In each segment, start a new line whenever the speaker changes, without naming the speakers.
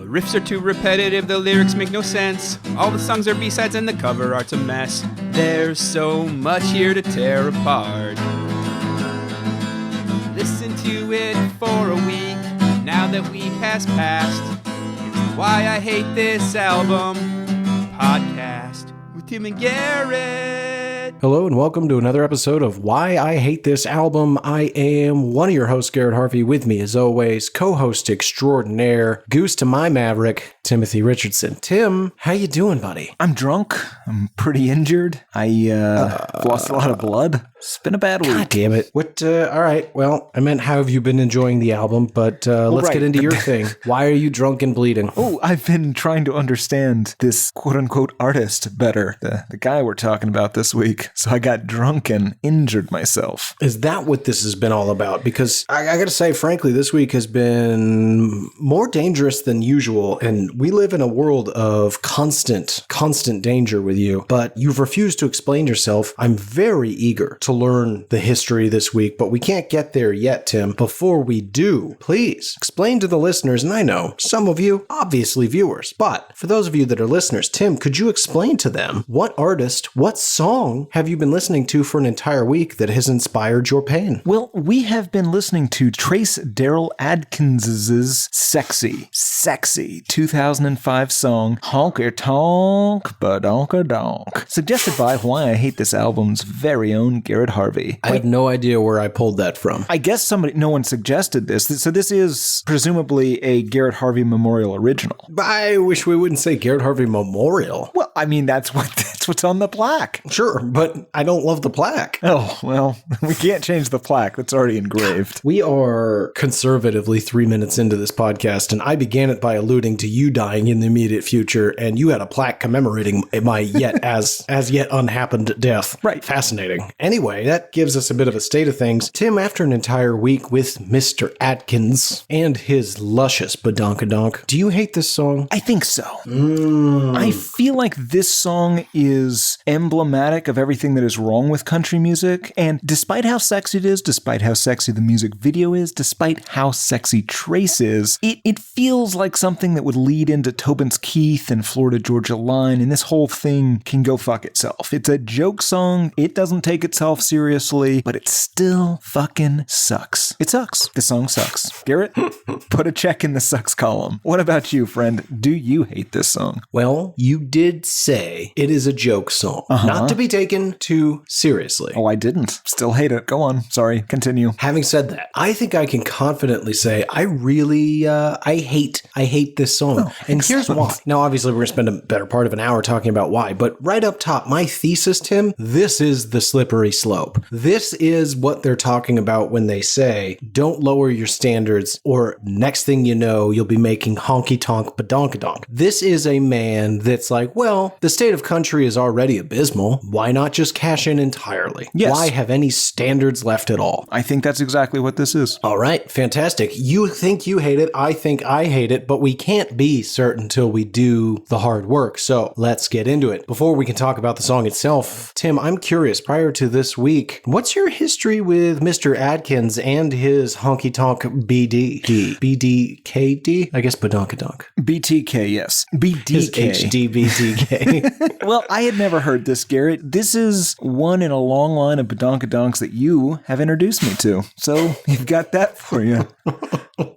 Riffs are too repetitive, the lyrics make no sense. All the songs are B-sides and the cover art's a mess. There's so much here to tear apart. Listen to it for a week, now that week has passed. It's Why I Hate This Album podcast with Tim and Garrett.
Hello and welcome to another episode of Why I Hate This Album. I am one of your hosts, Garrett Harvey. With me, as always, co-host extraordinaire, goose to my maverick, Timothy Richardson. Tim, how you doing, buddy?
I'm drunk. I'm pretty injured. I lost a lot of blood. It's been a bad week.
God damn it. What? All right. Well, I meant how have you been enjoying the album, but let's get into your thing. Why are you drunk and bleeding?
Oh, I've been trying to understand this quote-unquote artist better, the guy we're talking about this week. So I got drunk and injured myself.
Is that what this has been all about? Because I got to say, frankly, this week has been more dangerous than usual, and we live in a world of constant danger with you, but you've refused to explain yourself. I'm very eager to learn the history this week, but we can't get there yet, Tim. Before we do, please explain to the listeners, and I know some of you, obviously viewers, but for those of you that are listeners, Tim, could you explain to them what artist, what song have you been listening to for an entire week that has inspired your pain?
Well, we have been listening to Trace Daryl Adkins' Sexy 2005 song Honkytonk, Badonkadonk, suggested by Why I Hate This Album's very own Garrett Harvey.
I have no idea where I pulled that from.
I guess no one suggested this. So this is presumably a Garrett Harvey Memorial original.
I wish we wouldn't say Garrett Harvey Memorial.
Well, I mean, that's what's on the plaque.
Sure, but I don't love the plaque.
Oh, well, we can't change the plaque. That's already engraved.
We are conservatively 3 minutes into this podcast, and I began it by alluding to you dying in the immediate future, and you had a plaque commemorating my yet as yet unhappened death.
Right.
Fascinating. Anyway, that gives us a bit of a state of things. Tim, after an entire week with Mr. Adkins and his luscious Badonkadonk, do you hate this song?
I think so. I feel like this song is emblematic of everything that is wrong with country music, and despite how sexy it is, despite how sexy the music video is, despite how sexy Trace is, it feels like something that would lead into Tobin's Keith and Florida Georgia Line, and this whole thing can go fuck itself. It's a joke song, it doesn't take itself seriously, but it still fucking sucks. It sucks. The song sucks. Garrett, put a check in the sucks column. What about you, friend? Do you hate this song?
Well, you did say it is a joke song, not to be taken too seriously.
Oh, I didn't. Still hate it. Go on. Sorry. Continue.
Having said that, I think I can confidently say I really, I hate this song. Oh, and here's why. Now, obviously, we're going to spend a better part of an hour talking about why, but right up top, my thesis, Tim, this is the slippery slope. This is what they're talking about when they say, don't lower your standards, or next thing you know, you'll be making honky-tonk badonkadonk. This is a man that's like, well, the state of country is already abysmal. Why not just cash in entirely?
Yes.
Why have any standards left at all?
I think that's exactly what this is.
All right, fantastic. You think you hate it, I think I hate it, but we can't be certain till we do the hard work. So let's get into it. Before we can talk about the song itself, Tim, I'm curious, prior to this week, what's your history with Mr. Adkins and his honky-tonk BDKD? I guess Badonkadonk.
BTK, yes. BDK.
His HDBTK.
Well, I had never heard this, Garrett. This is one in a long line of badonkadonks that you have introduced me to. So you've got that for you.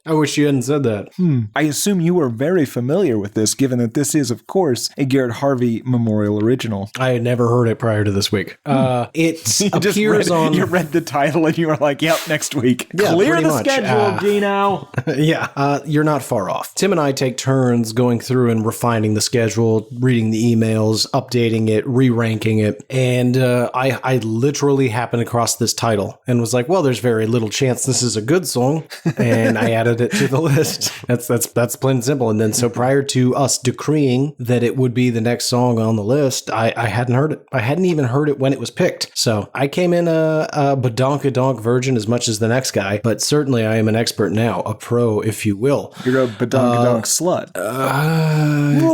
I wish you hadn't said that.
I assume you were very familiar with this, given that this is, of course, a Garrett Harvey Memorial original.
I had never heard it prior to this week. It appears on...
You read the title and you were like, yep, next week.
Yeah,
clear the
much.
schedule, Gino.
Yeah, you're not far off. Tim and I take turns going through and refining the schedule, reading the emails, updating it, re-ranking it, and I literally happened across this title and was like, well, there's very little chance this is a good song, and I added it to the list. That's plain and simple. And then so prior to us decreeing that it would be the next song on the list, I hadn't heard it. I hadn't even heard it when it was picked. So I came in a badonkadonk virgin as much as the next guy, but certainly I am an expert now, a pro, if you will.
You're a badonkadonk slut.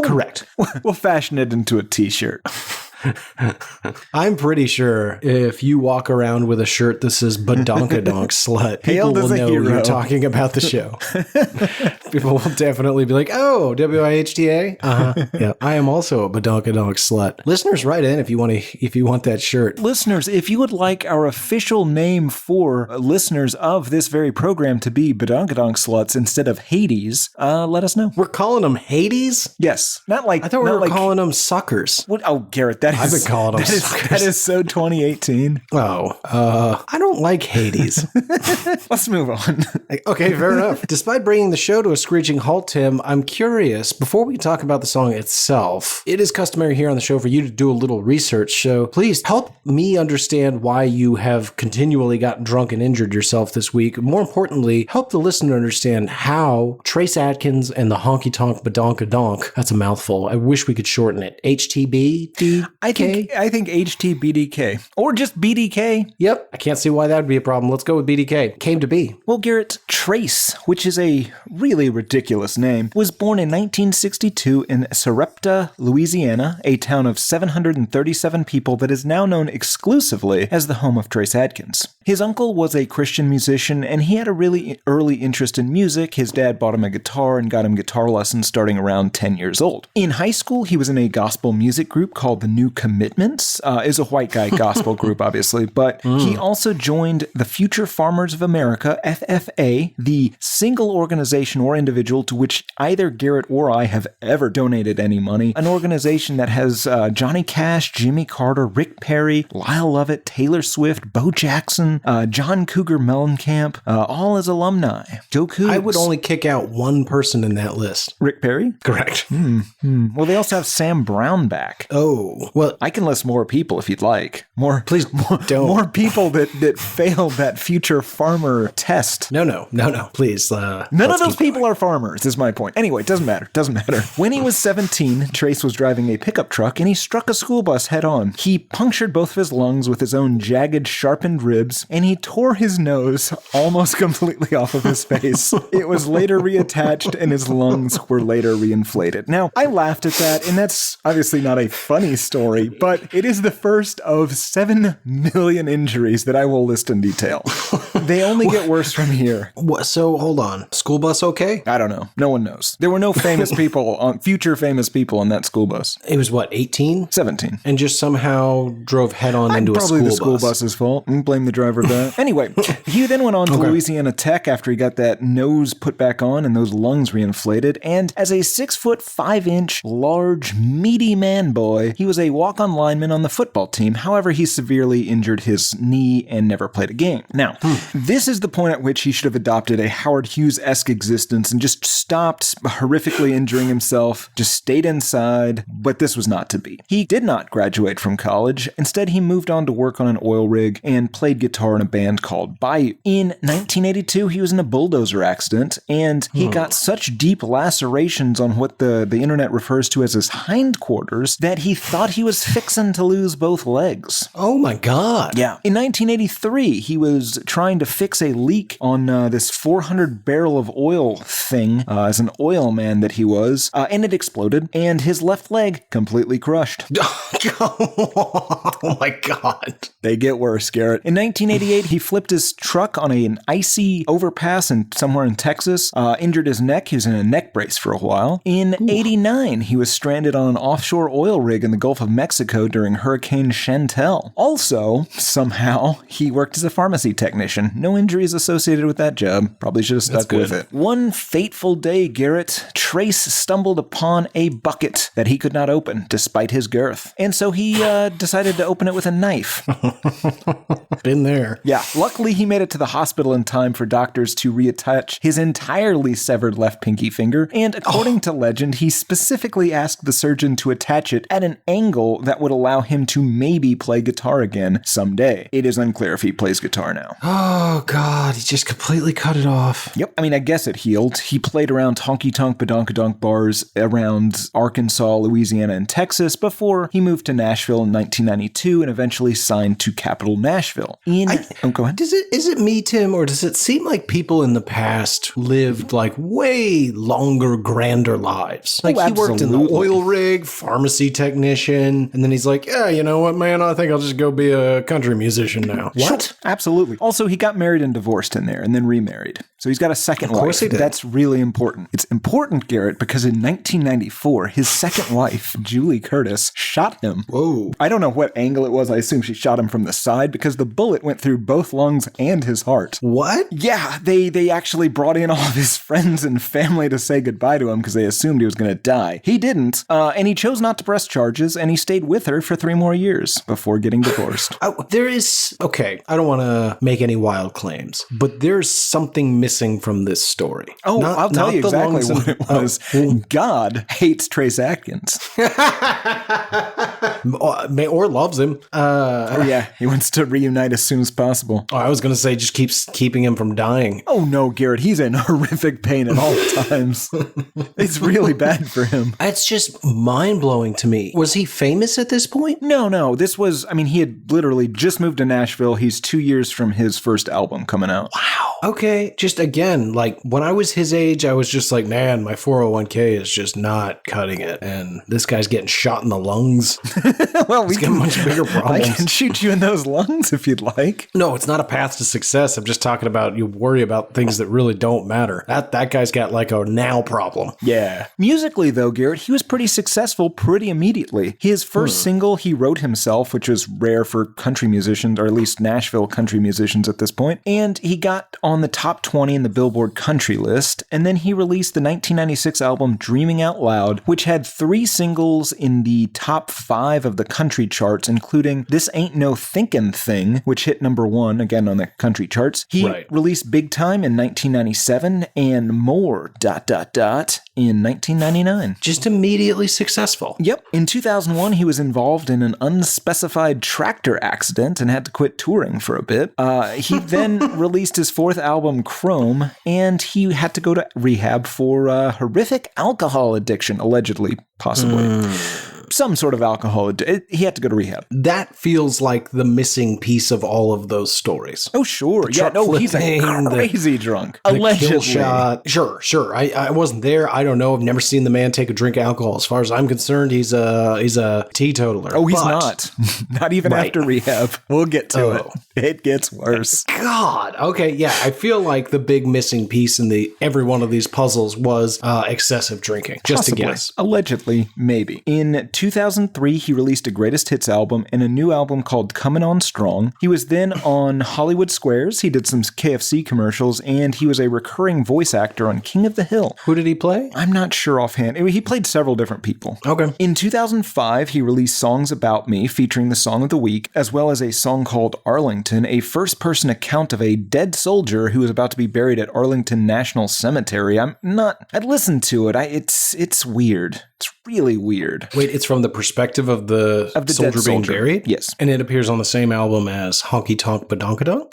Correct.
We'll fashion it into a t-shirt.
I'm pretty sure if you walk around with a shirt that says Badonkadonk slut, people will know you're talking about the show. People will definitely be like, oh, WIHTA? Uh-huh. Yeah, I am also a Badonkadonk slut. Listeners, write in if you want that shirt.
Listeners, if you would like our official name for listeners of this very program to be Badonkadonk sluts instead of Hades, let us know.
We're calling them Hades?
Yes. Not like...
I thought we were calling them suckers.
What? Oh, Garrett, I've been calling them suckers. That is so 2018.
Oh, I don't like Hades.
Let's move on.
Okay, fair enough. Despite bringing the show to a screeching halt, Tim, I'm curious, before we talk about the song itself, it is customary here on the show for you to do a little research, so please help me understand why you have continually gotten drunk and injured yourself this week. More importantly, help the listener understand how Trace Adkins and the Honkytonk Badonkadonk, that's a mouthful, I wish we could shorten it, HTBDK?
I think HTBDK, or just BDK.
Yep, I can't see why that would be a problem. Let's go with BDK. Came to be.
Well, Garrett, Trace, which is a really ridiculous name, was born in 1962 in Sarepta, Louisiana, a town of 737 people that is now known exclusively as the home of Trace Adkins. His uncle was a Christian musician, and he had a really early interest in music. His dad bought him a guitar and got him guitar lessons starting around 10 years old. In high school, he was in a gospel music group called the New Commitments. Is a white guy gospel group, obviously, but he also joined the Future Farmers of America, FFA, the single organization or individual to which either Garrett or I have ever donated any money, an organization that has Johnny Cash, Jimmy Carter, Rick Perry, Lyle Lovett, Taylor Swift, Bo Jackson, John Cougar Mellencamp, all as alumni. Go Cougs.
I would only kick out one person in that list.
Rick Perry?
Correct.
Well, they also have Sam Brown back.
Oh, well,
I can list more people if you'd like.
Please don't.
More people that failed that future farmer test.
No. Please.
None of those people are farmers, is my point. Anyway, it doesn't matter. When he was 17, Trace was driving a pickup truck and he struck a school bus head on. He punctured both of his lungs with his own jagged, sharpened ribs, and he tore his nose almost completely off of his face. It was later reattached and his lungs were later reinflated. Now, I laughed at that, and that's obviously not a funny story, but it is the first of 7 million injuries that I will list in detail. They only get worse from here.
So, hold on. School bus okay?
I don't know. No one knows. There were no famous people, future famous people on that school bus.
It was what, 18?
17.
And just somehow drove head on into a school bus.
Probably the school bus's fault. Blame the driver of that. Anyway, he then went on to Louisiana Tech after he got that nose put back on and those lungs reinflated. And as a 6'5" large, meaty man boy, he was a walk-on lineman on the football team. However, he severely injured his knee and never played a game. Now, this is the point at which he should have adopted a Howard Hughes-esque existence and just stopped horrifically injuring himself, just stayed inside, but this was not to be. He did not graduate from college. Instead, he moved on to work on an oil rig and played guitar in a band called Bayou. In 1982, he was in a bulldozer accident, and he got such deep lacerations on what the internet refers to as his hindquarters that he thought he was fixing to lose both legs.
Oh my God.
Yeah. In 1983, he was trying to fix a leak on this 400 barrel of oil thing as an oil man that he was, and it exploded, and his left leg completely crushed.
Oh my God.
They get worse, Garrett. In 1988, he flipped his truck on an icy overpass somewhere in Texas, injured his neck. He was in a neck brace for a while. In 89, he was stranded on an offshore oil rig in the Gulf of Mexico during Hurricane Chantal. Also, somehow, he worked as a pharmacy technician. No injuries associated with that job. Probably should have stuck with it. One fateful day, Garrett, Trace stumbled upon a bucket that he could not open, despite his girth. And so he decided to open it with a knife.
Been there.
Yeah. Luckily, he made it to the hospital in time for doctors to reattach his entirely severed left pinky finger. And according to legend, he specifically asked the surgeon to attach it at an angle that would allow him to maybe play guitar again someday. It is unclear if he plays guitar now.
Oh, God. He just completely cut it off.
Yep. I mean, I guess it healed. He played around Honkytonk Badonkadonk bars around Arkansas, Louisiana, and Texas before he moved to Nashville in 1992 and eventually signed to Capitol Nashville. In Go ahead.
Is it me, Tim, or does it seem like people in the past lived like way longer, grander lives? Like he worked in the oil rig, pharmacy technician, and then he's like, yeah, you know what, man, I think I'll just go be a country musician now. What?
Sure, absolutely. Also, he got married and divorced in there and then remarried. So he's got a second wife. Of course he did. That's really important. It's important, Garrett, because in 1994, his second wife, Julie Curtis, shot him.
Whoa.
I don't know what angle it was. I assume she shot him from the side because the bullet went through both lungs and his heart.
What?
Yeah, they actually brought in all of his friends and family to say goodbye to him because they assumed he was going to die. He didn't, and he chose not to press charges, and he stayed with her for 3 more years before getting divorced.
Okay, I don't want to make any wild claims, but there's something missing from this story.
Oh, I'll tell you exactly what it was. God hates Trace Adkins.
Or loves him.
Yeah, he wants to reunite as soon as possible.
I was going to say just keeps keeping him from dying.
Oh no, Garrett, he's in horrific pain at all times. It's really bad for him.
It's just mind-blowing to me. Was he famous at this point?
No. This was, he had literally just moved to Nashville. He's 2 years from his first album coming out.
Wow. Okay. Just again, like when I was his age, I was just like, man, my 401k is just not cutting it. And this guy's getting shot in the lungs.
Well,
he's getting much bigger problems.
I can shoot you in those lungs if you'd like.
No, it's not a path to success. I'm just talking about you worry about things that really don't matter. That guy's got like a now problem.
Yeah. Musically, though, Garrett, he was pretty successful pretty immediately. His first single he wrote himself, which was rare for country musicians, or at least Nashville country musicians at this point. And he got on the top 20 in the Billboard country list. And then he released the 1996 album Dreaming Out Loud, which had 3 singles in the top 5 of the country charts, including This Ain't No Thinkin' Thing, which hit number 1 again on the country charts. He released Big Time in 1997 and More ... in 1999.
Just immediately successful.
Yep. In 2001, he was involved in an unspecified tractor accident and had to quit touring for a bit. He then released his 4th album, Chrome, and he had to go to rehab for horrific alcohol addiction, allegedly, possibly. Some sort of alcohol. He had to go to rehab.
That feels like the missing piece of all of those stories.
Oh, sure. Yeah, no, he's a crazy drunk.
Allegedly. Kill shot. Sure. I wasn't there. I don't know. I've never seen the man take a drink of alcohol. As far as I'm concerned, he's a teetotaler.
Oh, he's not. Not even after rehab. We'll get to it. It gets worse.
God. Okay, yeah. I feel like the big missing piece in every one of these puzzles was excessive drinking. Just
Possibly.
a guess.
Allegedly, maybe. In 2003, he released a greatest hits album and a new album called Comin' On Strong. He was then on Hollywood Squares. He did some KFC commercials, and he was a recurring voice actor on King of the Hill.
Who did he play?
I'm not sure offhand. He played several different people.
Okay.
In 2005, he released Songs About Me, featuring the Song of the Week, as well as a song called Arlington, a first-person account of a dead soldier who was about to be buried at Arlington National Cemetery. I'd listened to it. It's weird. It's really weird.
Wait, it's from the perspective of the soldier being buried?
Yes.
And it appears on the same album as Honkytonk, Badonkadonk?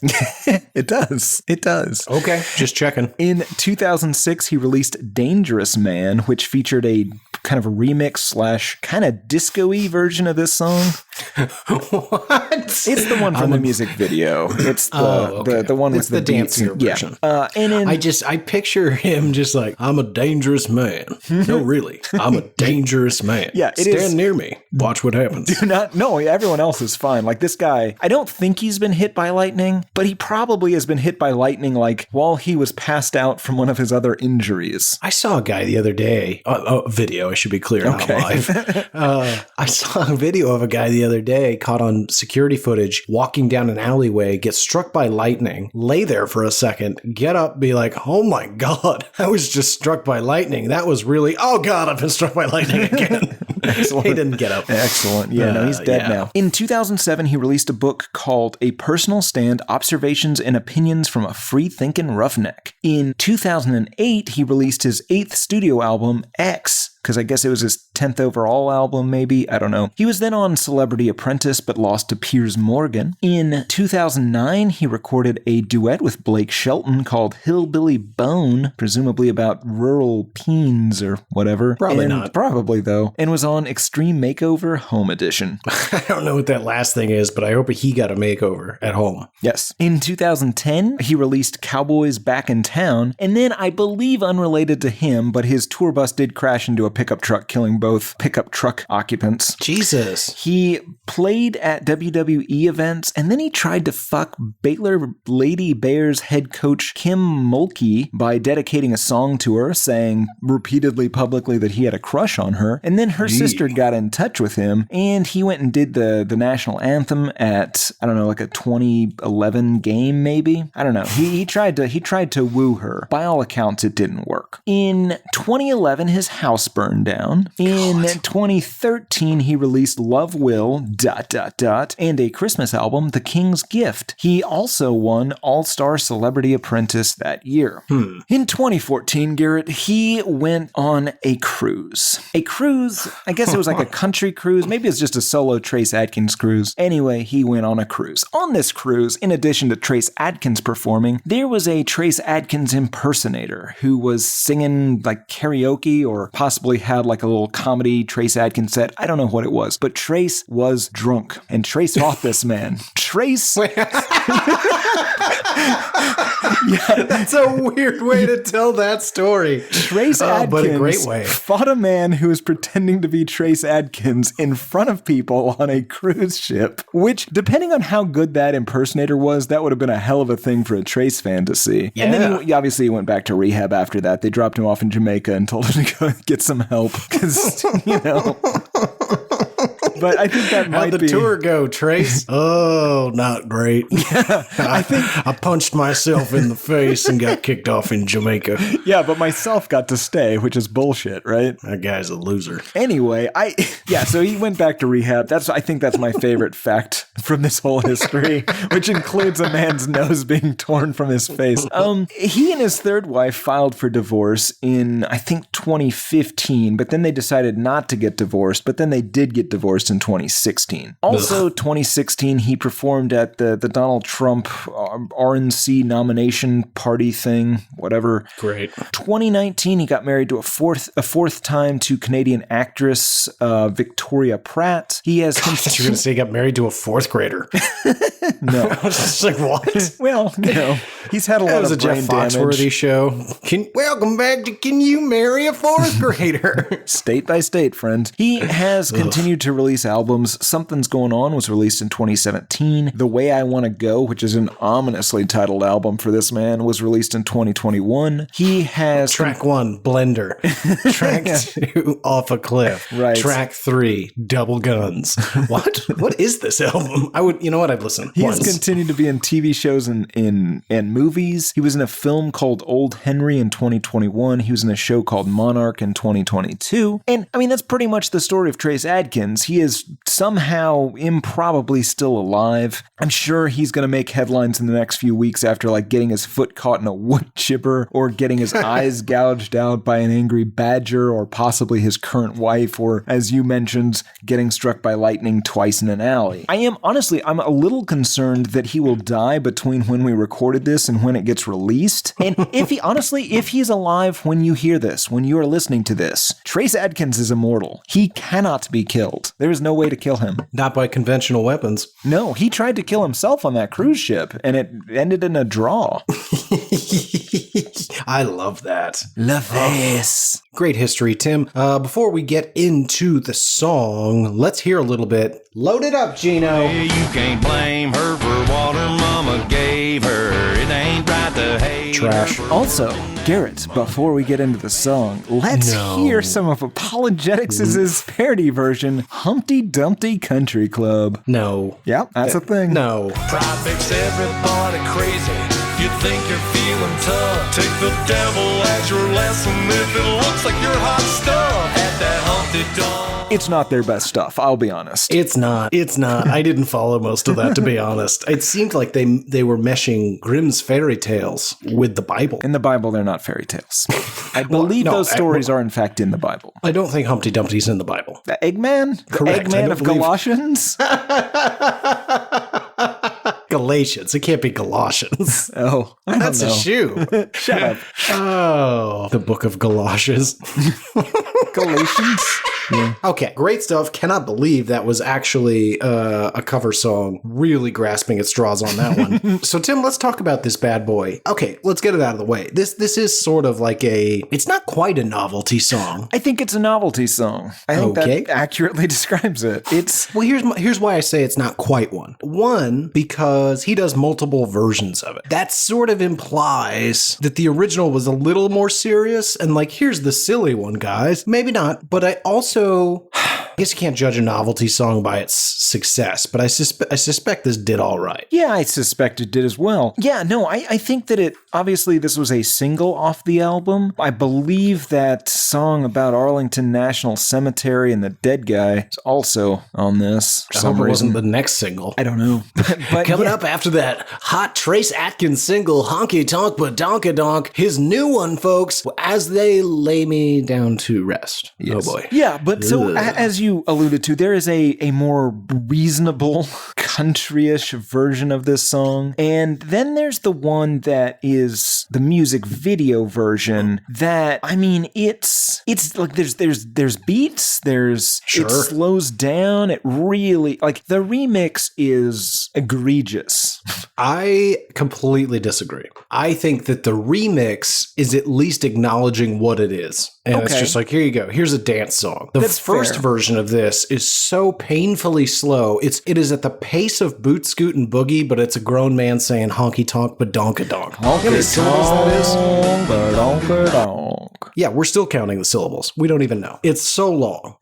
It does.
Okay, just checking.
In 2006, he released Dangerous Man, which featured a kind of a remix / kind of disco-y version of this song.
What?
It's the one from the music video. It's the one with the
dancier version.
Yeah.
I picture him just like, I'm a dangerous man. No, really. I'm a dangerous man.
Yeah,
Stand near me. Watch what happens.
Do not. No, everyone else is fine. Like this guy, I don't think he's been hit by lightning, but he probably has been hit by lightning like while he was passed out from one of his other injuries.
I saw a guy the other day, a video, I should be clear, not live. I saw a video of a guy the other day caught on security footage walking down an alleyway, get struck by lightning, lay there for a second, get up, be like, oh my God, I was just struck by lightning. That was really, oh God, I've been struck by lightning again. He didn't get up.
Excellent. Yeah, no, he's dead now. In 2007, he released a book called A Personal Stand, Observations and Opinions from a Free-Thinking Roughneck. In 2008, he released his 8th studio album, X, because I guess it was his 10th overall album, maybe. I don't know. He was then on Celebrity Apprentice, but lost to Piers Morgan. In 2009, he recorded a duet with Blake Shelton called Hillbilly Bone, presumably about rural teens or whatever.
Probably not.
Probably, though. And was on Extreme Makeover Home Edition.
I don't know what that last thing is, but I hope he got a makeover at home.
Yes. In 2010, he released Cowboys Back in Town, and then I believe unrelated to him, but his tour bus did crash into a pickup truck, killing both pickup truck occupants.
Jesus.
He played at WWE events, and then he tried to fuck Baylor Lady Bears head coach Kim Mulkey by dedicating a song to her, saying repeatedly publicly that he had a crush on her. And then her sister got in touch with him, and he went and did the national anthem at, I don't know, like a 2011 game, maybe? I don't know. He tried to woo her. By all accounts, it didn't work. In 2011, his house burned down. In 2013, he released Love Will, ... and a Christmas album, The King's Gift. He also won All-Star Celebrity Apprentice that year. In 2014, Garrett, he went on a cruise. A cruise, I guess it was like a country cruise. Maybe it's just a solo Trace Adkins cruise. Anyway, he went on a cruise. On this cruise, in addition to Trace Adkins performing, there was a Trace Adkins impersonator who was singing like karaoke or possibly had like a little comedy Trace Adkins set. I don't know what it was, but Trace was drunk and Trace fought this man. Trace...
Yeah, that's a weird way to tell that story.
Trace Adkins
but a great way.
Fought a man who was pretending to be Trace Adkins in front of people on a cruise ship, which, depending on how good that impersonator was, that would have been a hell of a thing for a Trace fan to see.
Yeah.
And then he obviously went back to rehab after that. They dropped him off in Jamaica and told him to go get some help because, But I think that might be...
How'd the tour go, Trace? Oh, not great.
Yeah,
I punched myself in the face and got kicked off in Jamaica.
Yeah, but myself got to stay, which is bullshit, right?
That guy's a loser.
Anyway, so he went back to rehab. I think that's my favorite fact from this whole history, which includes a man's nose being torn from his face. He and his third wife filed for divorce in, I think, 2015, but then they decided not to get divorced, but then they did get divorced in 2016. Also, 2016, he performed at the Donald Trump RNC nomination party thing, whatever.
Great.
2019, he got married to a fourth time to Canadian actress Victoria Pratt. He has...
You're going to say he got married to a fourth grader.
No.
I was just like, what?
Well, he's had a lot of brain
Jeff Foxworthy
damage.
Show. Welcome back to Can You Marry a Fourth Grader?
State by state, friend. He has continued to release albums. Something's Going On was released in 2017. The Way I Want to Go, which is an ominously titled album for this man, was released in 2021. He has...
Track 1, Blender. Track 2, Off a Cliff.
Right.
Track 3, Double Guns. What? What is this album? I'd listen.
He has continued to be in TV shows and movies. He was in a film called Old Henry in 2021. He was in a show called Monarch in 2022. And, that's pretty much the story of Trace Adkins. He is somehow improbably still alive. I'm sure he's going to make headlines in the next few weeks after, getting his foot caught in a wood chipper or getting his eyes gouged out by an angry badger or possibly his current wife or, as you mentioned, getting struck by lightning twice in an alley. I'm a little concerned that he will die between when we recorded this and when it gets released. And if he's alive when you hear this, when you are listening to this, Trace Adkins is immortal. He cannot be killed. There is no way to kill him.
Not by conventional weapons.
No, he tried to kill himself on that cruise ship, and it ended in a draw.
I love that.
Love this.
Great history, Tim. Before we get into the song, let's hear a little bit. Load it up, Gino.
You can't blame her for what her mama gave her. It ain't right to hate
Trash.
her for-
Also, Garrett, before we get into the song, let's hear some of Apologetics' parody version, Humpty Dumpty Country Club.
No.
Yep, that's a thing.
No.
Pride makes everybody crazy. You think you're feeling tough. Take the devil as your lesson if it looks like you're hot stuff. At that Humpty Dunk.
It's not their best stuff, I'll be honest.
It's not. I didn't follow most of that, to be honest. It seemed like they were meshing Grimm's fairy tales with the Bible.
In the Bible, they're not fairy tales. I believe those stories are in fact in the Bible.
I don't think Humpty Dumpty's in the Bible.
The Eggman?
Correct.
Eggman of Galatians?
Galatians. It can't be Galatians.
Oh, I don't know.
That's a shoe.
Shut up.
Oh, the book of Galatians.
Galatians? Yeah.
Okay, great stuff. Cannot believe that was actually a cover song. Really grasping at straws on that one. So, Tim, let's talk about this bad boy. Okay, let's get it out of the way. This is sort of like it's not quite a novelty song.
I think it's a novelty song. I think that accurately describes it.
Well, here's why I say it's not quite one. One, because he does multiple versions of it. That sort of implies that the original was a little more serious and like, here's the silly one, guys. Maybe not, but I guess you can't judge a novelty song by its success, but I suspect this did all right.
Yeah, I suspect it did as well. Yeah, no, I think that obviously this was a single off the album. I believe that song about Arlington National Cemetery and the dead guy is also on this. For some reason.
Wasn't the next single.
I don't know. But
Coming up after that hot Trace Adkins single, Honkytonk Badonkadonk, his new one, folks, As They Lay Me Down to Rest.
Yes.
Oh boy.
Yeah, but so as you alluded to, there is a more reasonable country-ish version of this song. And then there's the one that is the music video version that, I mean, it's like there's beats,
Sure.
it slows down, it really, like, the remix is egregious.
I completely disagree. I think that the remix is at least acknowledging what it is. And it's just like, here you go. Here's a dance song. The first version of this is so painfully slow. It is at the pace of Boot Scoot and Boogie, but it's a grown man saying honky tonk badonkadonk. You know how many syllables that is? Yeah, we're still counting the syllables. We don't even know. It's so long.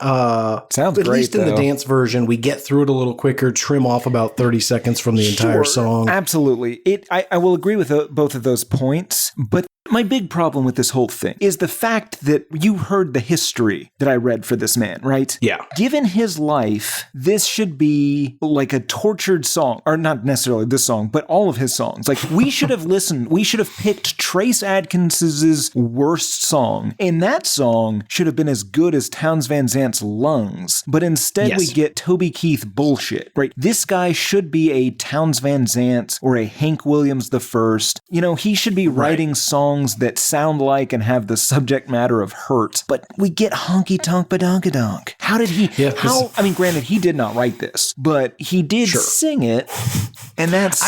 Sounds
at
great,
least in the dance version, we get through it a little quicker, trim off about 30 seconds from the entire song.
Absolutely. I will agree with both of those points, but my big problem with this whole thing is the fact that you heard the history that I read for this man, right?
Yeah.
Given his life, this should be like a tortured song, or not necessarily this song, but all of his songs. Like, we should have listened, we should have picked Trace Adkins's worst song, and that song should have been as good as Townes Van Zant's Lungs, but instead we get Toby Keith bullshit, right? This guy should be a Townes Van Zant or a Hank Williams I. You know, he should be writing songs that sound like and have the subject matter of hurt, but we get Honkytonk Badonkadonk. How did he?
Yeah,
I mean, granted, he did not write this, but he did sing it, and that's.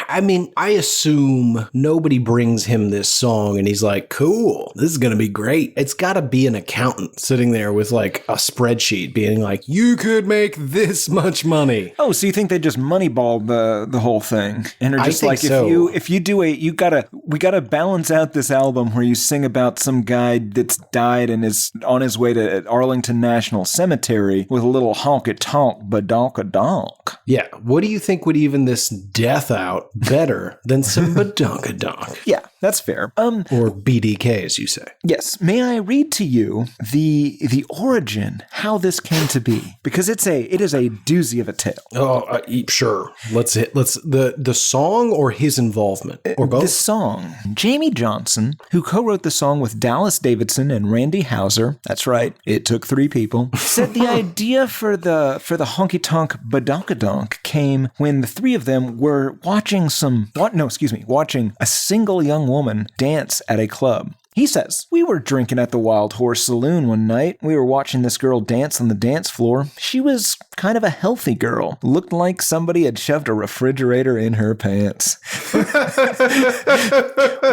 I mean, I assume nobody brings him this song and he's like, cool, this is going to be great. It's got to be an accountant sitting there with like a spreadsheet being like, you could make this much money.
Oh, so you think they just moneyballed the whole thing and are just like,
so.
if you do we gotta balance out this album where you sing about some guy that's died and is on his way to Arlington National Cemetery with a little honky-tonk badonkadonk.
Yeah, what do you think would even this death out better than some badonkadonk?
Yeah, that's fair.
Or BDK, as you say.
Yes. May I read to you the origin, how this came to be? Because it is a doozy of a tale.
Oh, sure. The song or his involvement or both.
The song. Jamie Johnson, who co-wrote the song with Dallas Davidson and Randy Houser. That's right. It took 3 people. Said the idea for the honky-tonk badonkadonk came when the 3 of them were watching a single young woman dance at a club. He says, we were drinking at the Wild Horse Saloon one night. We were watching this girl dance on the dance floor. She was kind of a healthy girl. Looked like somebody had shoved a refrigerator in her pants.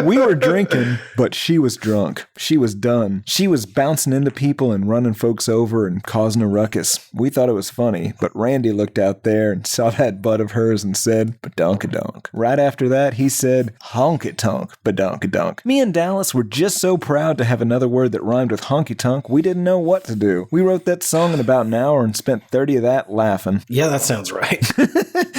We were drinking, but she was drunk. She was done. She was bouncing into people and running folks over and causing a ruckus. We thought it was funny, but Randy looked out there and saw that butt of hers and said, badonkadonk. Right after that, he said, honky-tonk badonkadonk. Me and Dallas were just so proud to have another word that rhymed with honky-tonk, we didn't know what to do. We wrote that song in about an hour and spent 30 of that that laughing.
Yeah, that sounds right.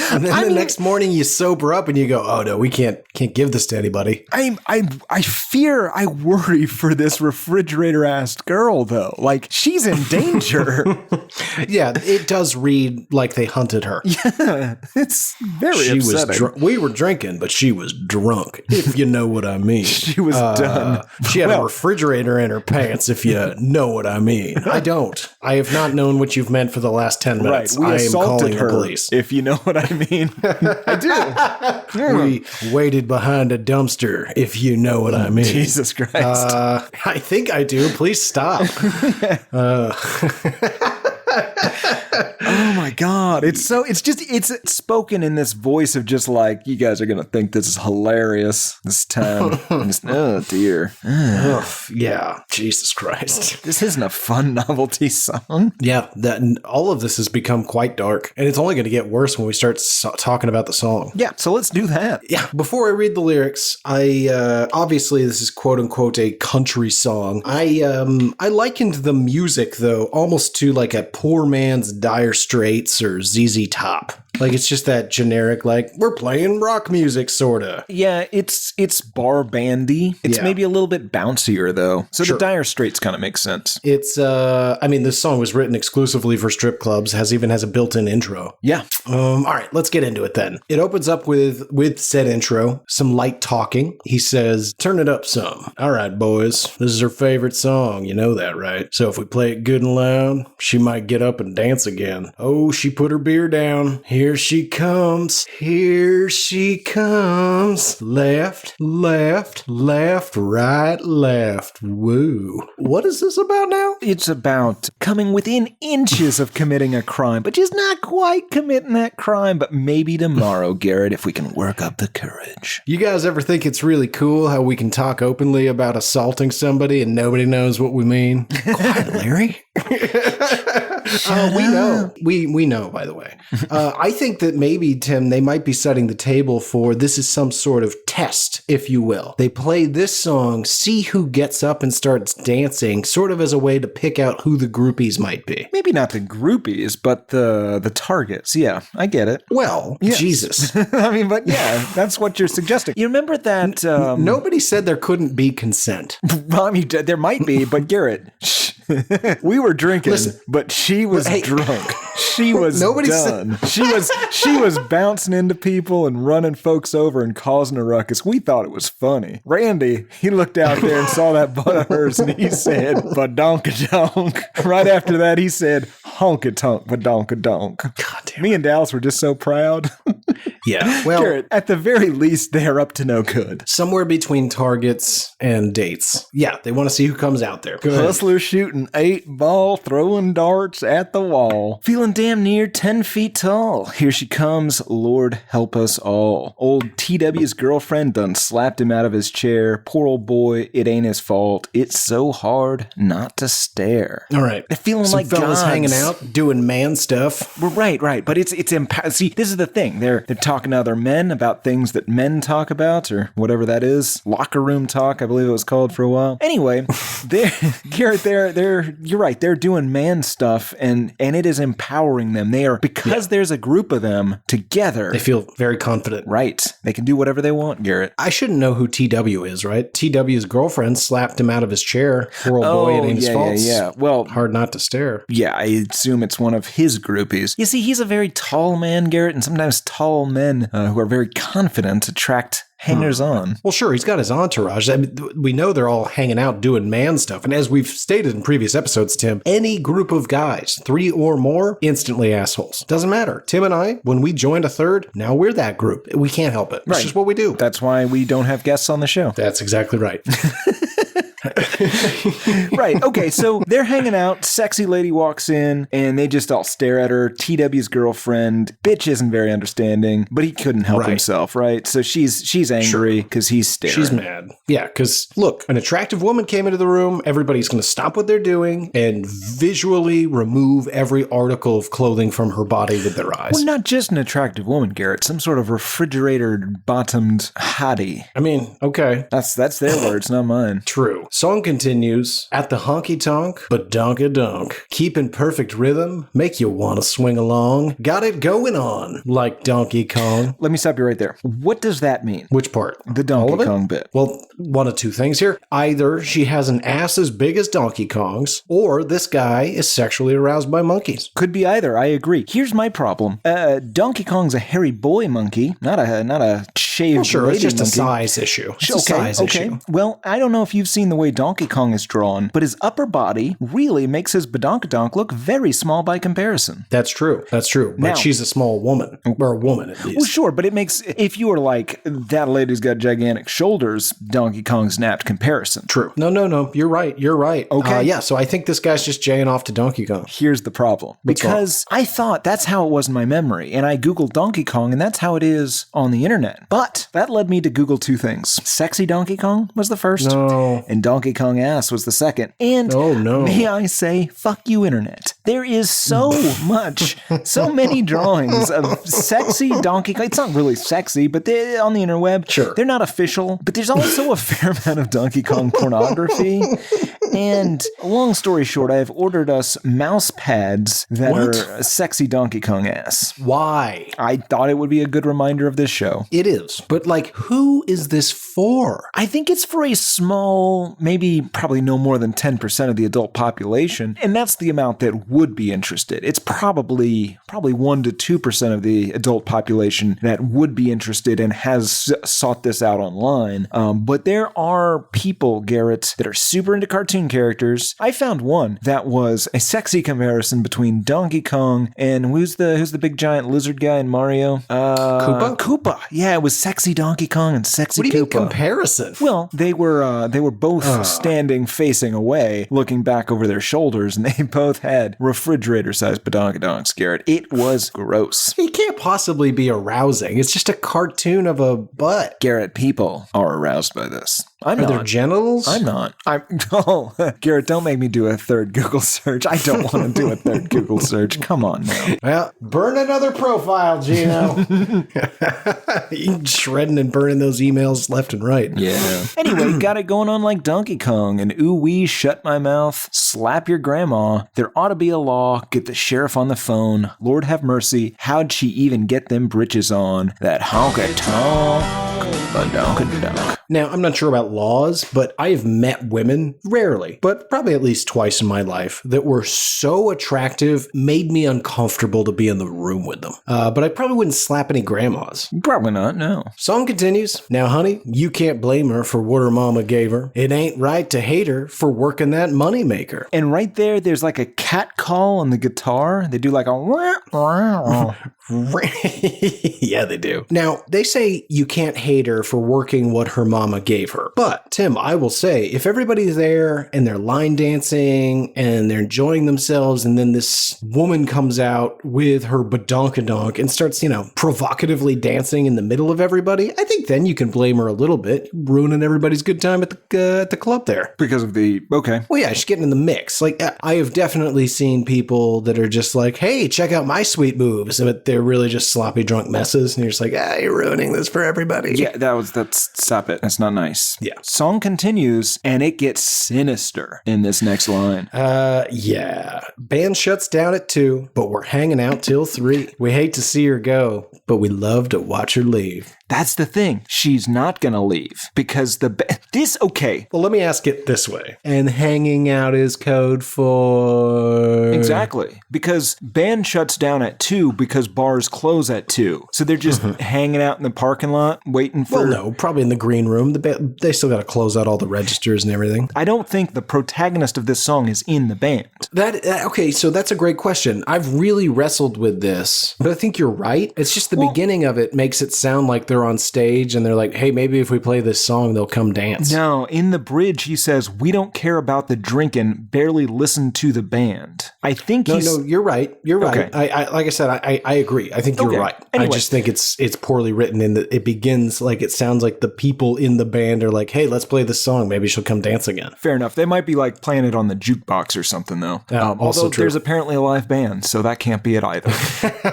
And then the next morning you sober up and you go, oh no, we can't give this to anybody.
I worry for this refrigerator-ass girl, though. Like, she's in danger.
Yeah, it does read like they hunted her.
Yeah, it's very upsetting.
We were drinking, but she was drunk, if you know what I mean.
She was done.
She had a refrigerator in her pants, if you know what I mean. I don't. I have not known what you've meant for the last 10 minutes.
Right, we assaulted
the
her,
police.
if you know what I mean. I do.
We waited behind a dumpster, if you know what I mean.
Jesus Christ.
I think I do. Please stop.
Oh my God. It's spoken in this voice of just like, you guys are going to think this is hilarious this time. Oh dear.
Yeah. Jesus Christ.
This isn't a fun novelty song.
Yeah. All of this has become quite dark, and it's only going to get worse when we start talking about the song.
Yeah. So let's do that.
Yeah. Before I read the lyrics, obviously this is quote unquote a country song. I likened the music though almost to like a poor man's Dire Straits or ZZ Top. Like, it's just that generic, like, we're playing rock music, sorta.
Yeah, it's bar bandy. It's maybe a little bit bouncier, though. So the Dire Straits kind of makes sense.
It's, this song was written exclusively for strip clubs, has a built-in intro.
Yeah.
All right, let's get into it then. It opens up with said intro, some light talking. He says, turn it up some. All right, boys, this is her favorite song. You know that, right? So if we play it good and loud, she might get up and dance again. Oh, she put her beer down. Here she comes. Here she comes. Left, left, left, right, left. Woo. What is this about now?
It's about coming within inches of committing a crime, but just not quite committing that crime. But maybe tomorrow, Garrett, if we can work up the courage.
You guys ever think it's really cool how we can talk openly about assaulting somebody and nobody knows what we mean? Quiet, Larry. We know. We know, by the way. I think that maybe, Tim, they might be setting the table for this is some sort of test, if you will. They play this song, see who gets up and starts dancing, sort of as a way to pick out who the groupies might be.
Maybe not the groupies, but the targets. Yeah, I get it.
Well, yes. Jesus.
I mean, but yeah, that's what you're suggesting. You remember that...
Nobody said there couldn't be consent.
Well, I mean, there might be, but Garrett... we were drinking, but she was drunk. She was done. She was bouncing into people and running folks over and causing a ruckus. We thought it was funny. Randy, he looked out there and saw that butt of hers and he said, Badonkadonk. Right after that, he said, Honkytonk, Badonkadonk. God damn. Me and Dallas were just so proud.
Yeah. Well,
Garrett, at the very least, they're up to no good.
Somewhere between targets and dates. Yeah, they want to see who comes out there.
Hustler shooting 8-ball, throwing darts at the wall. Feeling damn near 10 feet tall. Here she comes, Lord help us all. Old TW's girlfriend done slapped him out of his chair. Poor old boy, it ain't his fault. It's so hard not to stare.
All right.
They're feeling
some
like
fellas
gods.
Hanging out, doing man stuff.
Well, right. But it's see, this is the thing. They're talking to other men about things that men talk about, or whatever that is. Locker room talk, I believe it was called for a while. Anyway, Garrett, you're right. They're doing man stuff, and it is empowering them. They are, because there's a group of them together.
They feel very confident.
Right. They can do whatever they want, Garrett.
I shouldn't know who TW is, right? TW's girlfriend slapped him out of his chair. Poor old boy, it ain't his fault.
Yeah. Well,
hard not to stare.
Yeah, I assume it's one of his groupies. You see, he's a very tall man, Garrett, and sometimes tall men who are very confident attract hangers on.
Well, sure, he's got his entourage. I mean, we know they're all hanging out doing man stuff. And as we've stated in previous episodes, Tim, any group of guys, 3 or more, instantly assholes. Doesn't matter. Tim and I, when we joined a third, now we're that group. We can't help it. It's just what we do.
That's why we don't have guests on the show.
That's exactly right.
Right. Okay. So they're hanging out. Sexy lady walks in and they just all stare at her. TW's girlfriend, bitch, isn't very understanding, but he couldn't help himself. Right. So she's angry because he's staring.
She's mad. Yeah. Because look, an attractive woman came into the room. Everybody's going to stop what they're doing and visually remove every article of clothing from her body with their eyes.
Well, not just an attractive woman, Garrett. Some sort of refrigerator bottomed hottie.
I mean, okay.
That's their words, not mine.
True. Song continues, at the honky-tonk, Badonkadonk. Keep in perfect rhythm, make you want to swing along. Got it going on, like Donkey Kong.
Let me stop you right there. What does that mean?
Which part?
The Donkey Kong bit.
Well, one of two things here. Either she has an ass as big as Donkey Kong's, or this guy is sexually aroused by monkeys.
Could be either, I agree. Here's my problem. Donkey Kong's a hairy boy monkey, not a shaved
Sure,
lady
it's just
monkey.
a size issue. It's a size issue.
Well, I don't know if you've seen the way Donkey Kong is drawn, but his upper body really makes his Badonkadonk look very small by comparison.
That's true. But
Now-
she's a small woman, or a woman at least.
Well, sure, but it makes, if you were like, that lady's got gigantic shoulders, Donkey Kong's napped comparison.
True. No. You're right.
Okay.
Yeah, so I think this guy's just jaying off to Donkey Kong.
Here's the problem.
What's
Because I thought that's how it was in my memory, and I Googled Donkey Kong, and that's how it is on the internet. But that led me to Google two things. Sexy Donkey Kong was the first,
No.
and Donkey Kong ass was the second. And
Oh, no.
may I say, fuck you, internet. There is so so many drawings of sexy Donkey Kong. It's not really sexy, but they're on the interweb.
Sure.
They're not official, but there's also a fair amount of Donkey Kong pornography. And long story short, I have ordered us mouse pads that
What?
are sexy Donkey Kong ass.
Why?
I thought it would be a good reminder of this show.
It is. But, like, who is this for?
I think it's for a small, probably no more than 10% of the adult population, and that's the amount that would be interested. It's probably 1 to 2% of the adult population that would be interested and has sought this out online. But there are people, Garrett, that are super into cartoon characters. I found one that was a sexy comparison between Donkey Kong and who's the big giant lizard guy in Mario? Koopa. Yeah, it was sexy Donkey Kong and sexy
What do you mean
Koopa.
comparison?
Well, they were both standing facing away, looking back over their shoulders, and they both had refrigerator-sized badonkadonks, Garrett. It was gross.
He can't possibly be arousing. It's just a cartoon of a butt.
Garrett, people are aroused by this. I'm
Are
not.
there genitals?
I'm not. Garrett, don't make me do a third Google search. I don't want to do a third Google search. Come on now.
Well, burn another profile, Gino. You shredding and burning those emails left and right.
Yeah. Anyway, got it going on like Donkey Kong and ooh wee, shut my mouth, slap your grandma. There ought to be a law. Get the sheriff on the phone. Lord have mercy. How'd she even get them britches on? That honky-tonk. Badonkadonk.
Now, I'm not sure about laws, but I have met women, rarely, but probably at least twice in my life, that were so attractive, made me uncomfortable to be in the room with them. But I probably wouldn't slap any grandmas.
Probably not, no.
Song continues. Now, honey, you can't blame her for what her mama gave her. It ain't right to hate her for working that moneymaker.
And right there's like a cat call on the guitar. They do like a
Yeah, they do. Now, they say you can't hate her for working what her mama gave her. But, Tim, I will say, if everybody's there and they're line dancing and they're enjoying themselves, and then this woman comes out with her badonkadonk and starts, provocatively dancing in the middle of everybody, I think then you can blame her a little bit, ruining everybody's good time at the club there.
because of the okay.
Well, yeah, she's getting in the mix. Like, I have definitely seen people that are just like, hey, check out my sweet moves, but they're really just sloppy drunk messes, and you're just like, you're ruining this for everybody.
Yeah, that's stop it. That's not nice.
Yeah.
Song continues and it gets sinister in this next line.
Yeah. Band shuts down at 2, but we're hanging out till 3. We hate to see her go, but we love to watch her leave.
That's the thing. She's not gonna leave because okay.
Well, let me ask it this way. And hanging out is code for...
Exactly. Because band shuts down at 2 because bars close at 2. So they're just hanging out in the parking lot waiting for...
Well, no, probably in the green room. They still got to close out all the registers and everything.
I don't think the protagonist of this song is in the band.
Okay, so that's a great question. I've really wrestled with this, but I think you're right. It's just the beginning of it makes it sound like they're on stage and they're like, hey, maybe if we play this song, they'll come dance.
No, in the bridge, he says, we don't care about the drinking, barely listen to the band. I think
No, you're right. You're right.
Okay.
I like I said, I agree. I think you're
Okay.
right.
Anyway.
I just think it's poorly written in that it begins like it sounds like the people in the band are like, hey, let's play this song. Maybe she'll come dance again.
Fair enough. They might be like playing it on the jukebox or something, though.
Also
although
true.
there's apparently a live band, so that can't be it either.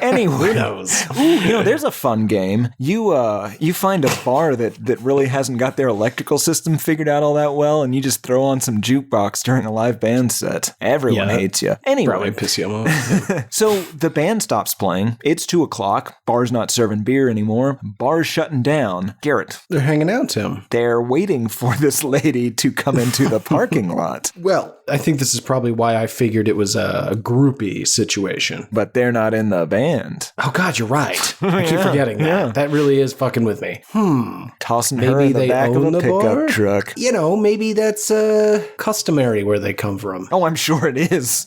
Anyway,
Who knows?
ooh, there's a fun game. You find a bar that really hasn't got their electrical system figured out all that well, and you just throw on some jukebox during a live band set. Everyone hates you. Anyway,
Probably piss you off.
so the band stops playing. It's 2:00. Bar's not serving beer anymore. Bar's shutting down. Garrett,
They're hanging out, Tim.
they're waiting for this lady to come into the parking lot,
Well, I think this is probably why I figured it was a groupie situation.
but they're not in the band.
Oh, God, you're right. I keep forgetting that.
yeah.
That really is fucking with me.
Tossing her
Maybe
in the
they
back of
own
a
the
pickup
bar?
truck.
You know, maybe that's customary where they come from.
Oh, I'm sure it is.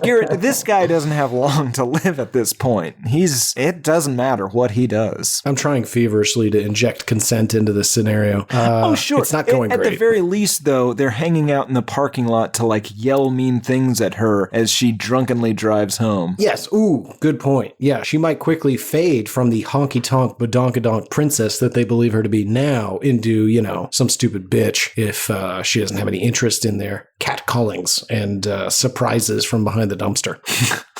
Garrett, this guy doesn't have long to live at this point. It doesn't matter what he does.
I'm trying feverishly to inject consent into this scenario.
Oh, sure.
It's not going
At
great.
the very least, though, they're hanging out in the parking lot to, like, yell mean things at her as she drunkenly drives home.
Yes. Ooh, good point. Yeah, she might quickly fade from the honky-tonk Badonkadonk princess that they believe her to be now into, some stupid bitch if she doesn't have any interest in their catcallings and surprises from behind the dumpster.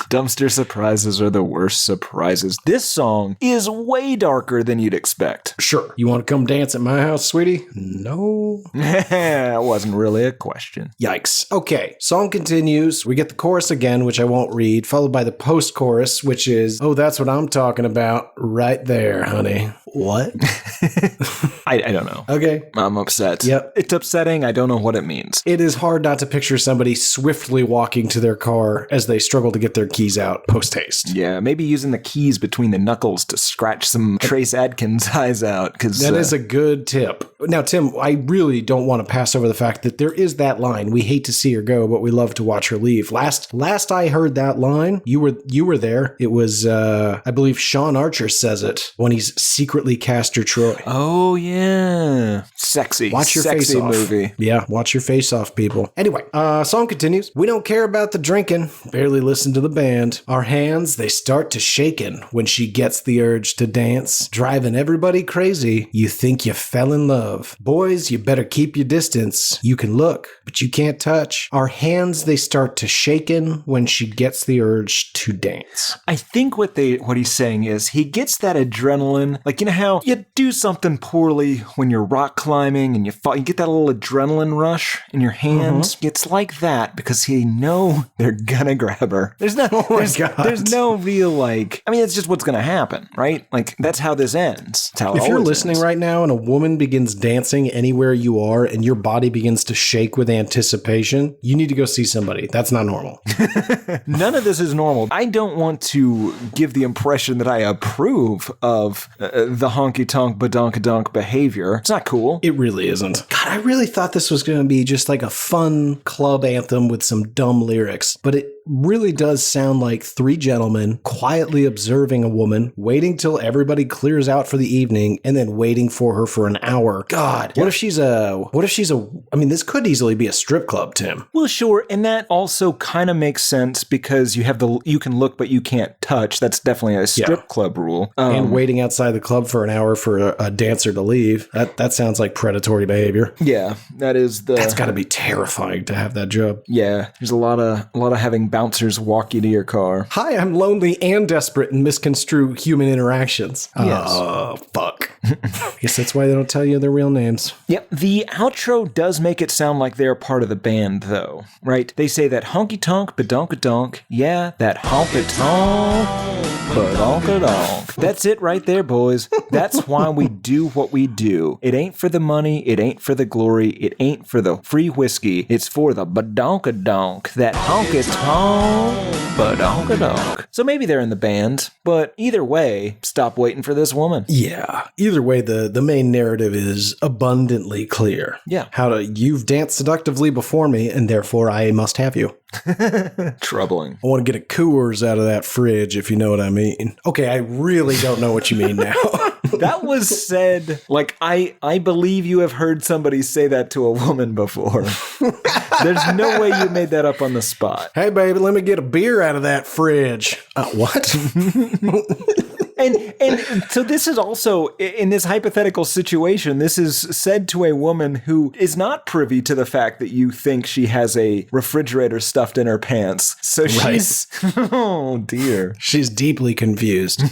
Dumpster surprises are the worst surprises. This song is way darker than you'd expect.
Sure. You want to come dance at my house, sweetie? No.
That wasn't really a question.
Yikes. Okay, song continues. We get the chorus again, which I won't read, followed by the post-chorus, which is, oh, that's what I'm talking about right there, honey. What?
I don't know.
Okay.
I'm upset.
Yep.
It's upsetting. I don't know what it means.
It is hard not to picture somebody swiftly walking to their car as they struggle to get their keys out post-haste.
Yeah, maybe using the keys between the knuckles to scratch some Trace Adkins eyes out. Because
That is a good tip. Now, Tim, I really don't want to pass over the fact that there is that line. We hate to see her go, but we love to watch her leave. Last I heard that line, you were there. It was, I believe Sean Archer says it when he's secretly Castor Troy.
Oh, yeah. Sexy.
Watch your
Sexy
face off.
movie.
Yeah, watch your face off, people. Anyway, song continues. We don't care about the drinking. Barely listen to the band. Our hands, they start to shaking when she gets the urge to dance. Driving everybody crazy. You think you fell in love. Boys, you better keep your distance. You can look, but you can't touch. Our hands, they start to shaking when she gets the urge to dance.
I think what he's saying is he gets that adrenaline. Like, you know how you do something poorly when you're rock climbing and you fall, you get that little adrenaline rush in your hands. It's like that because you know they're gonna grab her. There's no, there's no real like. I mean, it's just what's gonna happen, right? Like that's how this ends. It's how it
If you're
always
listening
ends.
right now and a woman begins dancing anywhere you are and your body begins to shake with anticipation, you need to go see somebody. That's not normal.
None of this is normal. I don't want to give the impression that I approve of the honky-tonk badonkadonk behavior. It's not cool.
It really isn't. God, I really thought this was going to be just like a fun club anthem with some dumb lyrics, but it really does sound like three gentlemen quietly observing a woman, waiting till everybody clears out for the evening, and then waiting for her for an hour. God, what if she's I mean, this could easily be a strip club, Tim.
Well, sure, and that also kind of makes sense because you have you can look but you can't touch. That's definitely a strip club rule.
And waiting outside the club for an hour for a dancer to leave. That sounds like predatory behavior.
Yeah, that's
got to be terrifying to have that job.
Yeah, there's a lot of having bouncers walk you to your car.
Hi, I'm lonely and desperate and misconstrue human interactions.
Yes.
Oh, fuck. Guess that's why they don't tell you their real names.
Yep, the outro does make it sound like they're part of the band, though, right? They say that honky-tonk, badonkadonk, yeah, that honky-tonk, badonkadonk. That's it right there, boys. That's why we do what we do. It ain't for the money, it ain't for the glory, it ain't for the free whiskey, it's for the badonkadonk, that honky-tonk, badonkadonk. So maybe they're in the band, but either way, stop waiting for this woman.
Yeah. Either way, the main narrative is abundantly clear.
Yeah.
You've danced seductively before me, and therefore I must have you.
Troubling.
I want to get a Coors out of that fridge, if you know what I mean. Okay, I really don't know what you mean now.
That was said, like, I believe you have heard somebody say that to a woman before. There's no way you made that up on the spot.
Hey, baby, let me get a beer out of that fridge. What?
And so this is also, in this hypothetical situation, this is said to a woman who is not privy to the fact that you think she has a refrigerator stuffed in her pants. So she's, oh dear.
She's deeply confused.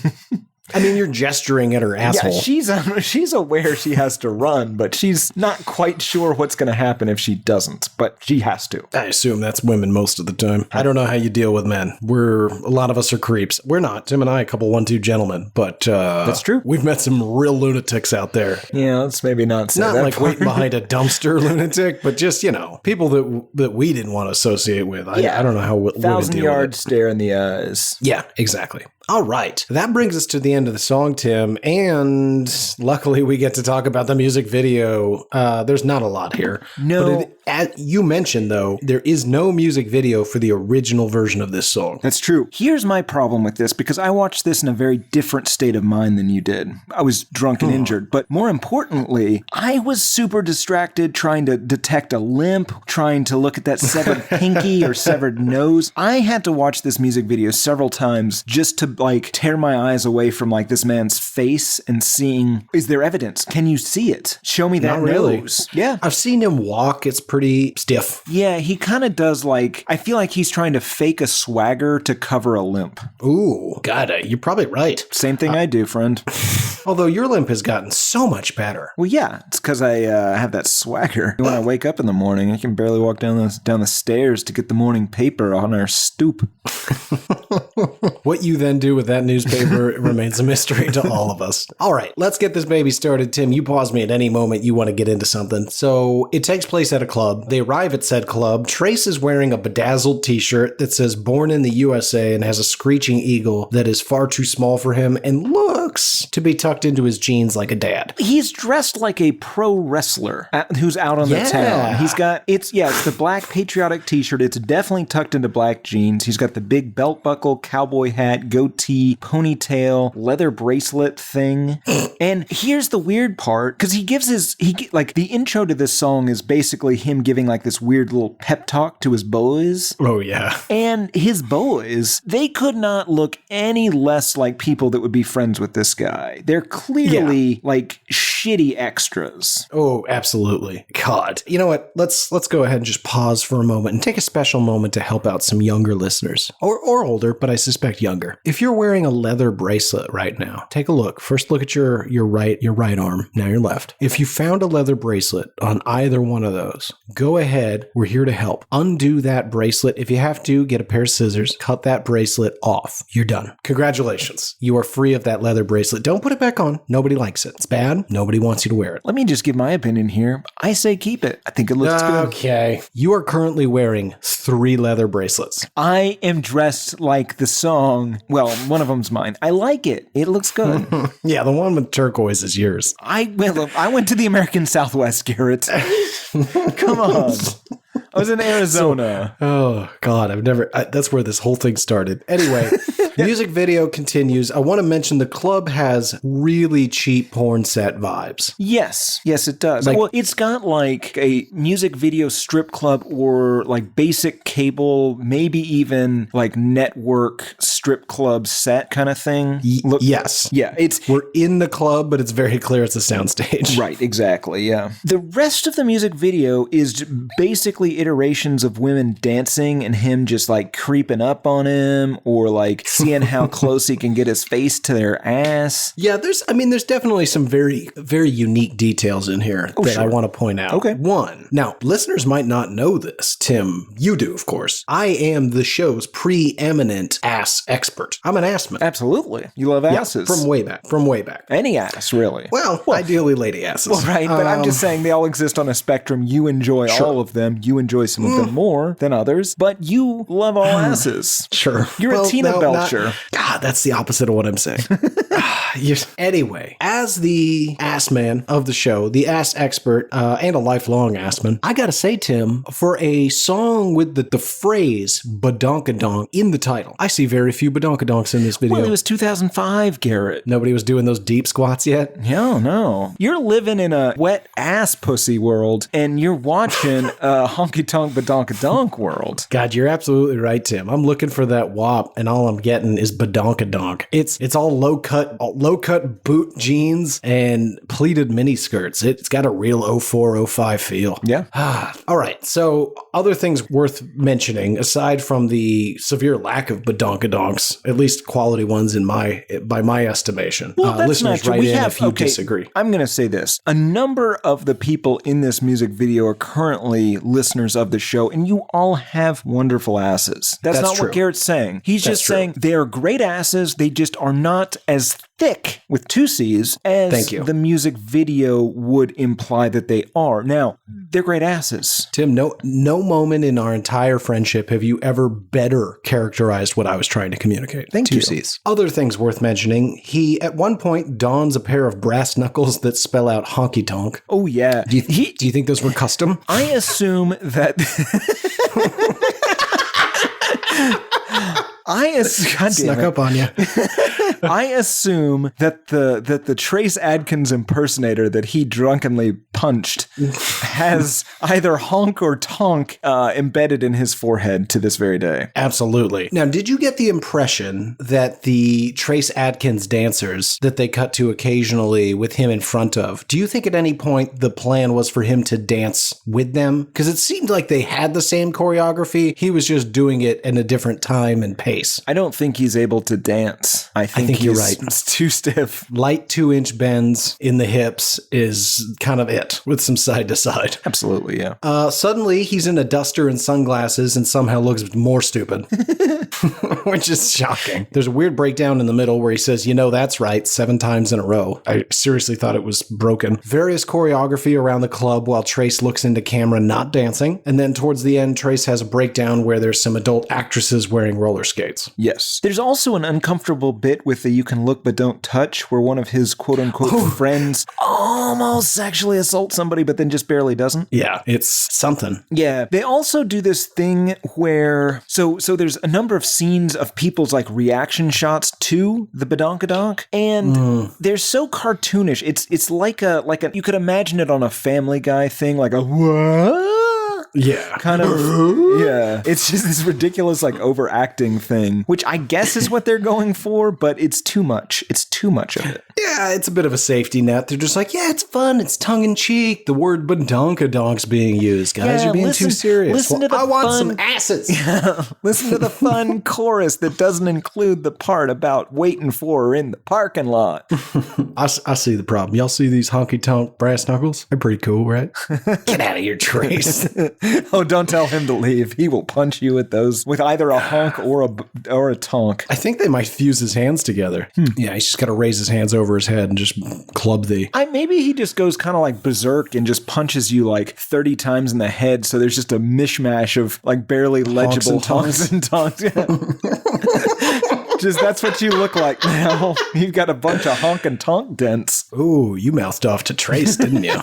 I mean, you're gesturing at her asshole.
Yeah, she's aware she has to run, but she's not quite sure what's going to happen if she doesn't, but she has to.
I assume that's women most of the time. I don't know how you deal with men. A lot of us are creeps. We're not. Tim and I, a couple 1-2 gentlemen, but
that's true.
We've met some real lunatics out there.
Yeah, let's maybe not say
not
that.
Like waiting behind a dumpster lunatic, but just, people that we didn't want to associate with. I don't know how women deal with it.
1,000-yard stare in the eyes.
Yeah, exactly. All right. That brings us to the end of the song, Tim, and luckily we get to talk about the music video. There's not a lot here.
No.
But as you mentioned, though, there is no music video for the original version of this song.
That's true. Here's my problem with this, because I watched this in a very different state of mind than you did. I was drunk and injured, but more importantly, I was super distracted trying to detect a limp, trying to look at that severed pinky or severed nose. I had to watch this music video several times just to tear my eyes away from this man's face and seeing, is there evidence? Can you see it? Show me that nose. Yeah.
I've seen him walk. It's pretty stiff.
Yeah, he kind of does I feel like he's trying to fake a swagger to cover a limp.
Ooh, God, you're probably right.
Same thing I do, friend.
Although your limp has gotten so much better.
Well, yeah, it's because I have that swagger. When I wake up in the morning, I can barely walk down the stairs to get the morning paper on our stoop.
What you then do with that newspaper remains a mystery to all of us. All right, let's get this baby started. Tim, you pause me at any moment you want to get into something. So it takes place at a club. They arrive at said club. Trace is wearing a bedazzled t-shirt that says "Born in the USA" and has a screeching eagle that is far too small for him and looks to be tucked into his jeans like a dad.
He's dressed like a pro wrestler who's out on the town. He's got, it's the black patriotic t-shirt. It's definitely tucked into black jeans. He's got the big belt buckle, cowboy hat, goatee, ponytail, leather bracelet thing. And here's the weird part, because he gives the intro to this song is basically him giving this weird little pep talk to his boys.
Oh, yeah.
And his boys, they could not look any less like people that would be friends with this guy. They're clearly shitty extras.
Oh, absolutely. God. You know what? Let's go ahead and just pause for a moment and take a special moment to help out some younger listeners. Or older, but I suspect younger. If you're wearing a leather bracelet right now, take a look. First look at your right arm, now your left. If you found a leather bracelet on either one of those, go ahead. We're here to help. Undo that bracelet. If you have to, get a pair of scissors, cut that bracelet off. You're done. Congratulations. You are free of that leather bracelet. Don't put it back on. Nobody likes it. It's bad. Nobody wants you to wear it.
Let me just give my opinion here. I say keep it. I think it looks good.
Okay. You are currently wearing 3 leather bracelets.
I am dressed like the song. Well, one of them's mine. I like it. It looks good.
Yeah, the one with turquoise is yours.
I went to the American Southwest, Garrett. Come on. I was in Arizona.
Oh, God. That's where this whole thing started. Anyway, music video continues. I want to mention the club has really cheap porn set vibes.
Yes, it does. Well, it's got a music video strip club or basic cable, maybe even network strip club set kind of thing.
Yes.
Yeah,
we're in the club, but it's very clear it's a soundstage.
Right, exactly, yeah. The rest of the music video is basically iterations of women dancing and him just creeping up on him or seeing how close he can get his face to their ass.
Yeah, there's definitely some very, very unique details in here that I want to point out.
Okay.
One, now listeners might not know this. Tim, you do, of course. I am the show's preeminent ass expert. I'm an assman.
Absolutely. You love asses.
From way back.
Any ass, really.
Well, ideally lady asses.
Well, right, but I'm just saying they all exist on a spectrum. You enjoy all of them. You enjoy some of them more than others, but you love all asses.
Sure.
You're a Tina Belcher.
God, that's the opposite of what I'm saying. Anyway, as the ass man of the show, the ass expert, and a lifelong ass man, I gotta say, Tim, for a song with the phrase Badonkadonk in the title, I see very few Badonkadonks in this video.
Well, it was 2005, Garrett.
Nobody was doing those deep squats yet?
No. You're living in a wet ass pussy world, and you're watching a honky-tonk badonkadonk world.
God, you're absolutely right, Tim. I'm looking for that WAP, and all I'm getting is Badonkadonk. It's all low cut boot jeans and pleated mini skirts. It's got a real 04, 05 feel.
Yeah.
All right. So other things worth mentioning, aside from the severe lack of badonkadonks, at least quality ones by my estimation.
Well, that's
listeners,
not true.
write
We
in
have,
if you disagree.
I'm going to say this. A number of the people in this music video are currently listeners of the show, and you all have wonderful asses. That's not
true.
what Garrett's saying. He's just saying they are great asses. They just are not as thick with two C's as the music video would imply that they are. Now, they're great asses.
Tim, no moment in our entire friendship have you ever better characterized what I was trying to communicate.
Thank you.
2 C's. Other things worth mentioning, he at one point dons a pair of brass knuckles that spell out honky-tonk.
Oh, yeah.
Do you think those were custom?
I assume that...
Snuck up on you.
I assume that the Trace Adkins impersonator that he drunkenly punched has either honk or tonk embedded in his forehead to this very day.
Absolutely. Now, did you get the impression that the Trace Adkins dancers that they cut to occasionally with him in front of, do you think at any point the plan was for him to dance with them? Because it seemed like they had the same choreography. He was just doing it in a different time and pace.
I don't think he's able to dance. I think
you're right.
It's too stiff.
Light 2-inch bends in the hips is kind of it, with some side to side.
Absolutely, yeah.
Suddenly, he's in a duster and sunglasses and somehow looks more stupid, which is shocking. There's a weird breakdown in the middle where he says, that's right, 7 times in a row. I seriously thought it was broken. Various choreography around the club while Trace looks into camera not dancing. And then towards the end, Trace has a breakdown where there's some adult actresses wearing roller skates.
Yes. There's also an uncomfortable bit with the you can look but don't touch where one of his quote-unquote friends almost sexually assaults somebody but then just barely doesn't.
Yeah, it's something.
Yeah. They also do this thing where so there's a number of scenes of people's like reaction shots to the Badonkadonk and they're so cartoonish. It's like a you could imagine it on a Family Guy thing, like a what?
Yeah.
Kind of. Yeah. It's just this ridiculous, like, overacting thing, which I guess is what they're going for, but it's too much. It's too much of it.
Yeah, it's a bit of a safety net. They're just like, yeah, it's fun. It's tongue-in-cheek. The word badonkadonks being used. Guys, you're being too serious.
I
want some asses.
Yeah, listen to the fun chorus that doesn't include the part about waiting for her in the parking lot.
I see the problem. Y'all see these honky-tonk brass knuckles? They're pretty cool, right? Get out of here, Trace.
Oh, don't tell him to leave. He will punch you with those with either a honk or a tonk.
I think they might fuse his hands together. Yeah, he's just got to raise his hands over his head and just club thee.
Maybe he just goes kind of like berserk and just punches you like 30 times in the head. So there's just a mishmash of like barely legible honks and tonks. Just that's what you look like now. You've got a bunch of honk and tonk dents.
Ooh, you mouthed off to Trace, didn't you?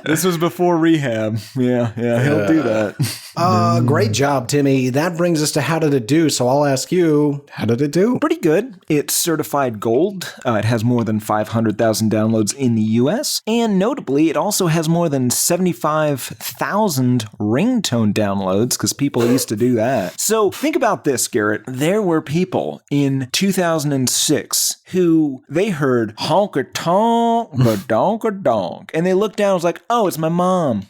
This was before rehab. Yeah, he'll do that.
Great job, Timmy. That brings us to how did it do? So I'll ask you, how did it do?
Pretty good. It's certified gold. It has more than 500,000 downloads in the US. And notably, it also has more than 75,000 ringtone downloads because people used to do that. So think about this, Garrett. There were people in 2006 who they heard honky-tonk, badonkadonk, and they looked down and was like, oh, it's my mom.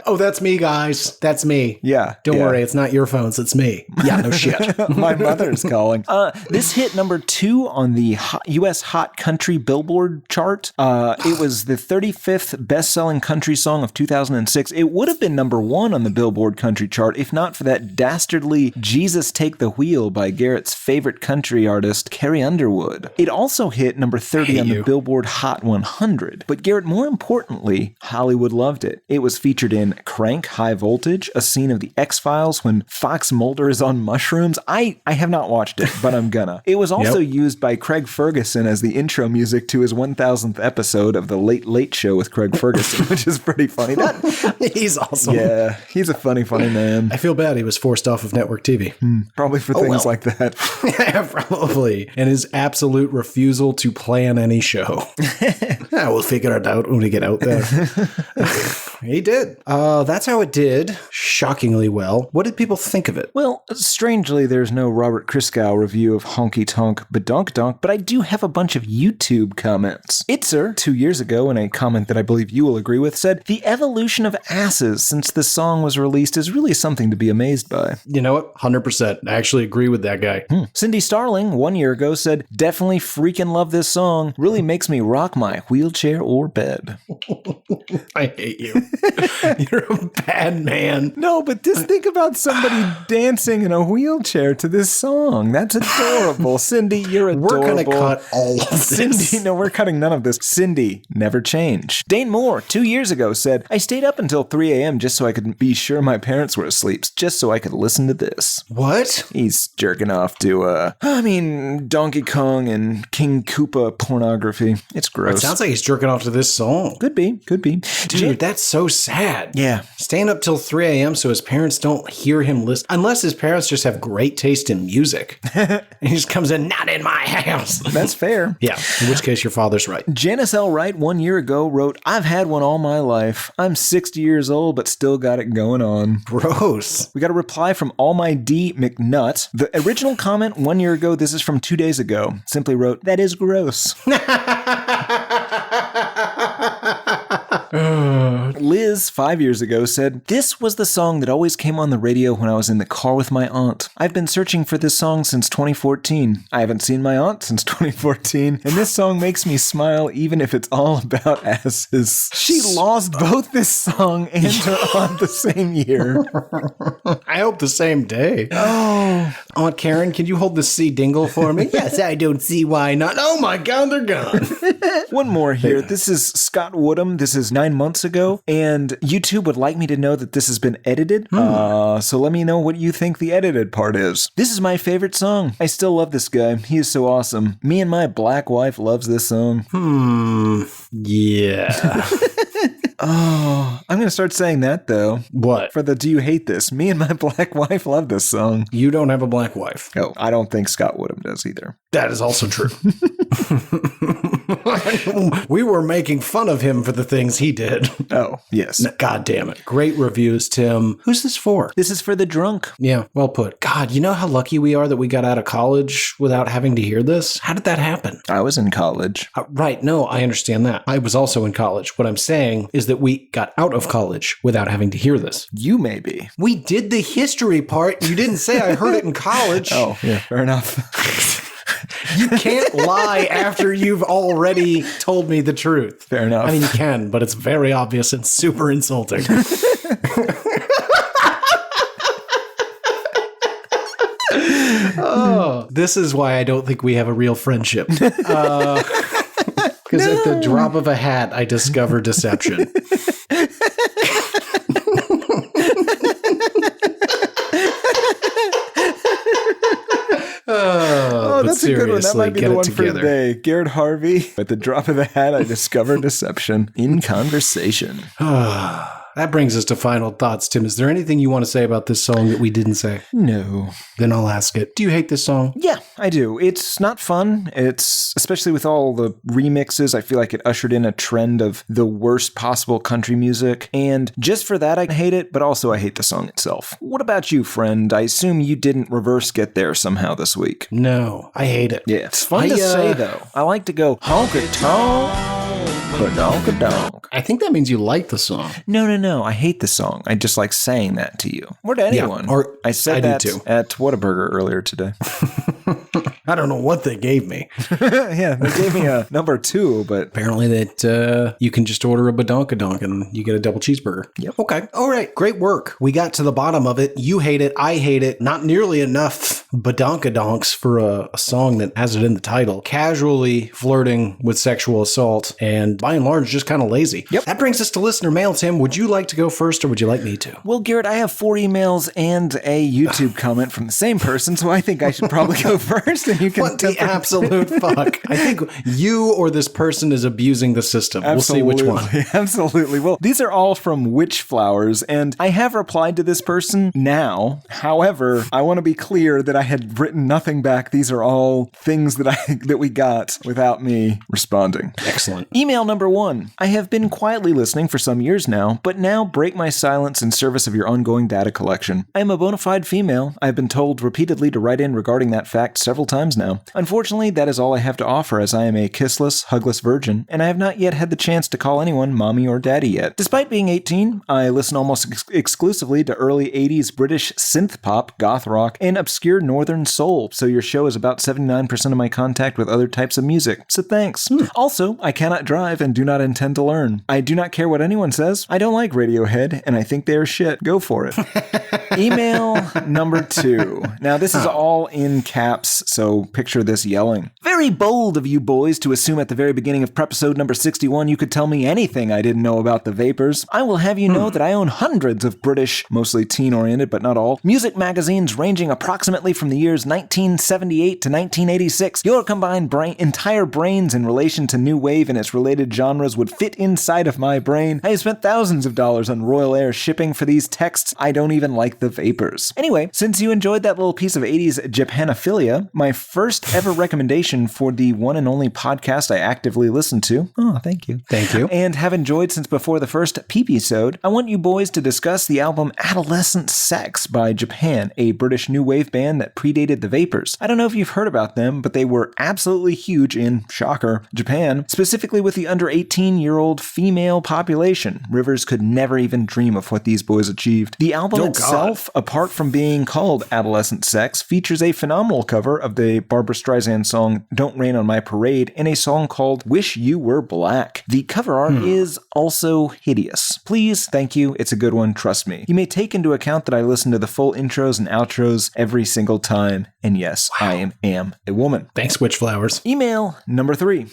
Oh, that's me, guys. That's me.
Yeah.
Don't worry, it's not your phones, it's me. Yeah, no shit.
My mother's calling. This hit number 2 on the U.S. Hot Country Billboard chart. It was the 35th best-selling country song of 2006. It would have been number 1 on the Billboard country chart if not for that dastardly Jesus Take the Wheel by Garrett's favorite country artist, Carrie Underwood. It also hit number 30 on the Billboard Hot 100. But Garrett, more importantly, importantly, Hollywood loved it. It was featured in Crank High Voltage, a scene of The X-Files when Fox Mulder is on mushrooms. I have not watched it, but I'm gonna. It was also used by Craig Ferguson as the intro music to his 1000th episode of The Late Late Show with Craig Ferguson, which is pretty funny.
He's awesome.
Yeah, he's a funny man.
I feel bad he was forced off of network TV.
Probably for things like that.
Yeah, probably. And his absolute refusal to plan any show. We'll figure it out when we get out there. He did. That's how it did. Shockingly well. What did people think of it?
Well, strangely, there's no Robert Christgau review of Honkytonk Badonkadonk, but I do have a bunch of YouTube comments. Itzer, 2 years ago, in a comment that I believe you will agree with, said, "The evolution of asses since this song was released is really something to be amazed by."
You know what? 100%. I actually agree with that guy.
Cindy Starling, 1 year ago, said, "Definitely freaking love this song. Really makes me rock my wheelchair or bed."
I hate you. You're a bad man.
No, but just think about somebody dancing in a wheelchair to this song. That's adorable. Cindy, you're adorable.
We're going to cut all of this.
Cindy, no, we're cutting none of this. Cindy, never change. Dane Moore, 2 years ago, said, "I stayed up until 3 a.m. just so I could be sure my parents were asleep, just so I could listen to this."
What?
He's jerking off to, Donkey Kong and King Koopa pornography. It's gross.
It sounds like he's jerking off to this song.
Could be.
Dude, that's so sad.
Yeah.
Staying up till 3 a.m. so his parents don't hear him listen. Unless his parents just have great taste in music. And he just comes in, "Not in my house."
That's fair.
Yeah, in which case your father's right.
Janice L. Wright 1 year ago wrote, "I've had one all my life. I'm 60 years old, but still got it going on."
Gross.
We got a reply from All My D McNutt. The original comment 1 year ago, this is from 2 days ago, simply wrote, "That is gross." Liz, 5 years ago, said, "This was the song that always came on the radio when I was in the car with my aunt. I've been searching for this song since 2014. I haven't seen my aunt since 2014, and this song makes me smile even if it's all about asses." She lost both this song and her aunt the same year.
I hope the same day.
Oh.
Aunt Karen, can you hold the C dingle for me? Yes, I don't see why not. Oh my God, they're gone.
One more here. This is Scott Woodham. This is 9 months ago, and YouTube would like me to know that this has been edited. So let me know what you think the edited part is. "This is my favorite song. I still love this guy. He is so awesome. Me and my black wife loves this song."
Yeah.
Oh, I'm going to start saying that, though.
What?
For the "Do you hate this?" Me and my black wife love this song.
You don't have a black wife.
Oh, I don't think Scott Woodham does either.
That is also true. We were making fun of him for the things he did.
Oh, yes.
God damn it. Great reviews, Tim. Who's this for?
This is for the drunk.
Yeah, well put. God, you know how lucky we are that we got out of college without having to hear this? How did that happen?
I was in college.
Right. No, I understand that. I was also in college. What I'm saying is that we got out of college without having to hear this.
You may be.
We did the history part. You didn't say I heard it in college.
Oh, yeah, fair enough.
You can't lie after you've already told me the truth.
Fair enough.
I mean, you can, but it's very obvious and super insulting. Oh, this is why I don't think we have a real friendship. Because at the drop of a hat, I discover deception.
Oh, that's a good one. That might be the one for
together.
today. Garrett Harvey. At the drop of a hat, I discovered deception in conversation.
That brings us to final thoughts. Tim, is there anything you want to say about this song that we didn't say?
No.
Then I'll ask it. Do you hate this song?
Yeah, I do. It's not fun. It's, especially with all the remixes, I feel like it ushered in a trend of the worst possible country music. And just for that, I hate it, but also I hate the song itself. What about you, friend? I assume you didn't reverse get there somehow this week.
No, I hate it.
Yeah, it's fun to say, though. I like to go, honky-tonk, badonkadonk.
I think that means you like the song.
No. I hate the song. I just like saying that to you. Or to anyone.
Yeah, or
I said
I
that
do too.
at Whataburger earlier today.
I don't know what they gave me.
Yeah, they gave me a number 2, but
apparently that you can just order a Badonkadonk and you get a double cheeseburger.
Yep.
Okay. All right. Great work. We got to the bottom of it. You hate it. I hate it. Not nearly enough badonkadonks for a song that has it in the title. Casually flirting with sexual assault and by and large just kind of lazy.
Yep.
That brings us to listener mail. Tim, would you like to go first or would you like me to?
Well, Garrett, I have 4 emails and a YouTube comment from the same person, so I think I should probably go first and you can...
What the absolute fuck? I think you or this person is abusing the system.
Absolutely.
We'll see which one.
Absolutely. Well, these are all from Witch Flowers, and I have replied to this person now. However, I want to be clear that I had written nothing back. These are all things that we got without me responding.
Excellent.
Email number 1. I have been quietly listening for some years now, but now break my silence in service of your ongoing data collection. I am a bona fide female. I have been told repeatedly to write in regarding that fact several times now. Unfortunately, that is all I have to offer, as I am a kissless, hugless virgin, and I have not yet had the chance to call anyone mommy or daddy yet. Despite being 18, I listen almost exclusively to early 80s British synth pop, goth rock, and obscure northern soul, so your show is about 79% of my contact with other types of music, so thanks. Also, I cannot drive and do not intend to learn. I do not care what anyone says. I don't like Radiohead, and I think they are shit. Go for it. Email number 2. Now, this is all in caps, so picture this yelling. Very bold of you boys to assume at the very beginning of Prepisode number 61 you could tell me anything I didn't know about the Vapors. I will have you know that I own hundreds of British, mostly teen-oriented but not all, music magazines ranging approximately from the years 1978 to 1986. Your combined entire brains in relation to New Wave and its related genres would fit inside of my brain. I have spent thousands of dollars on Royal Air shipping for these texts. I don't even like the Vapors. Anyway, since you enjoyed that little piece of 80s Japanophilia, my first ever recommendation for the one and only podcast I actively listen to, thank you, and have enjoyed since before the first Prepisode, I want you boys to discuss the album Adolescent Sex by Japan, a British new wave band that predated the Vapors. I don't know if you've heard about them, but they were absolutely huge in, shocker, Japan, specifically with the under 18-year-old female population. Rivers could never even dream of what these boys achieved. The album itself, apart from being called Adolescent Sex, features a phenomenal cover of the Barbra Streisand song Don't Rain on My Parade and a song called Wish You Were Black. The cover art is also hideous. Please, thank you, it's a good one, trust me. You may take into account that I listen to the full intros and outros every single time, and yes, I am a woman.
Thanks, Witch Flowers.
Email number 3.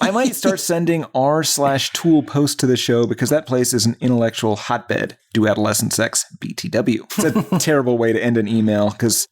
I might start sending r/tool posts to the show because that place is an intellectual hotbed. Do Adolescent Sex BTW. It's a terrible way to end an email because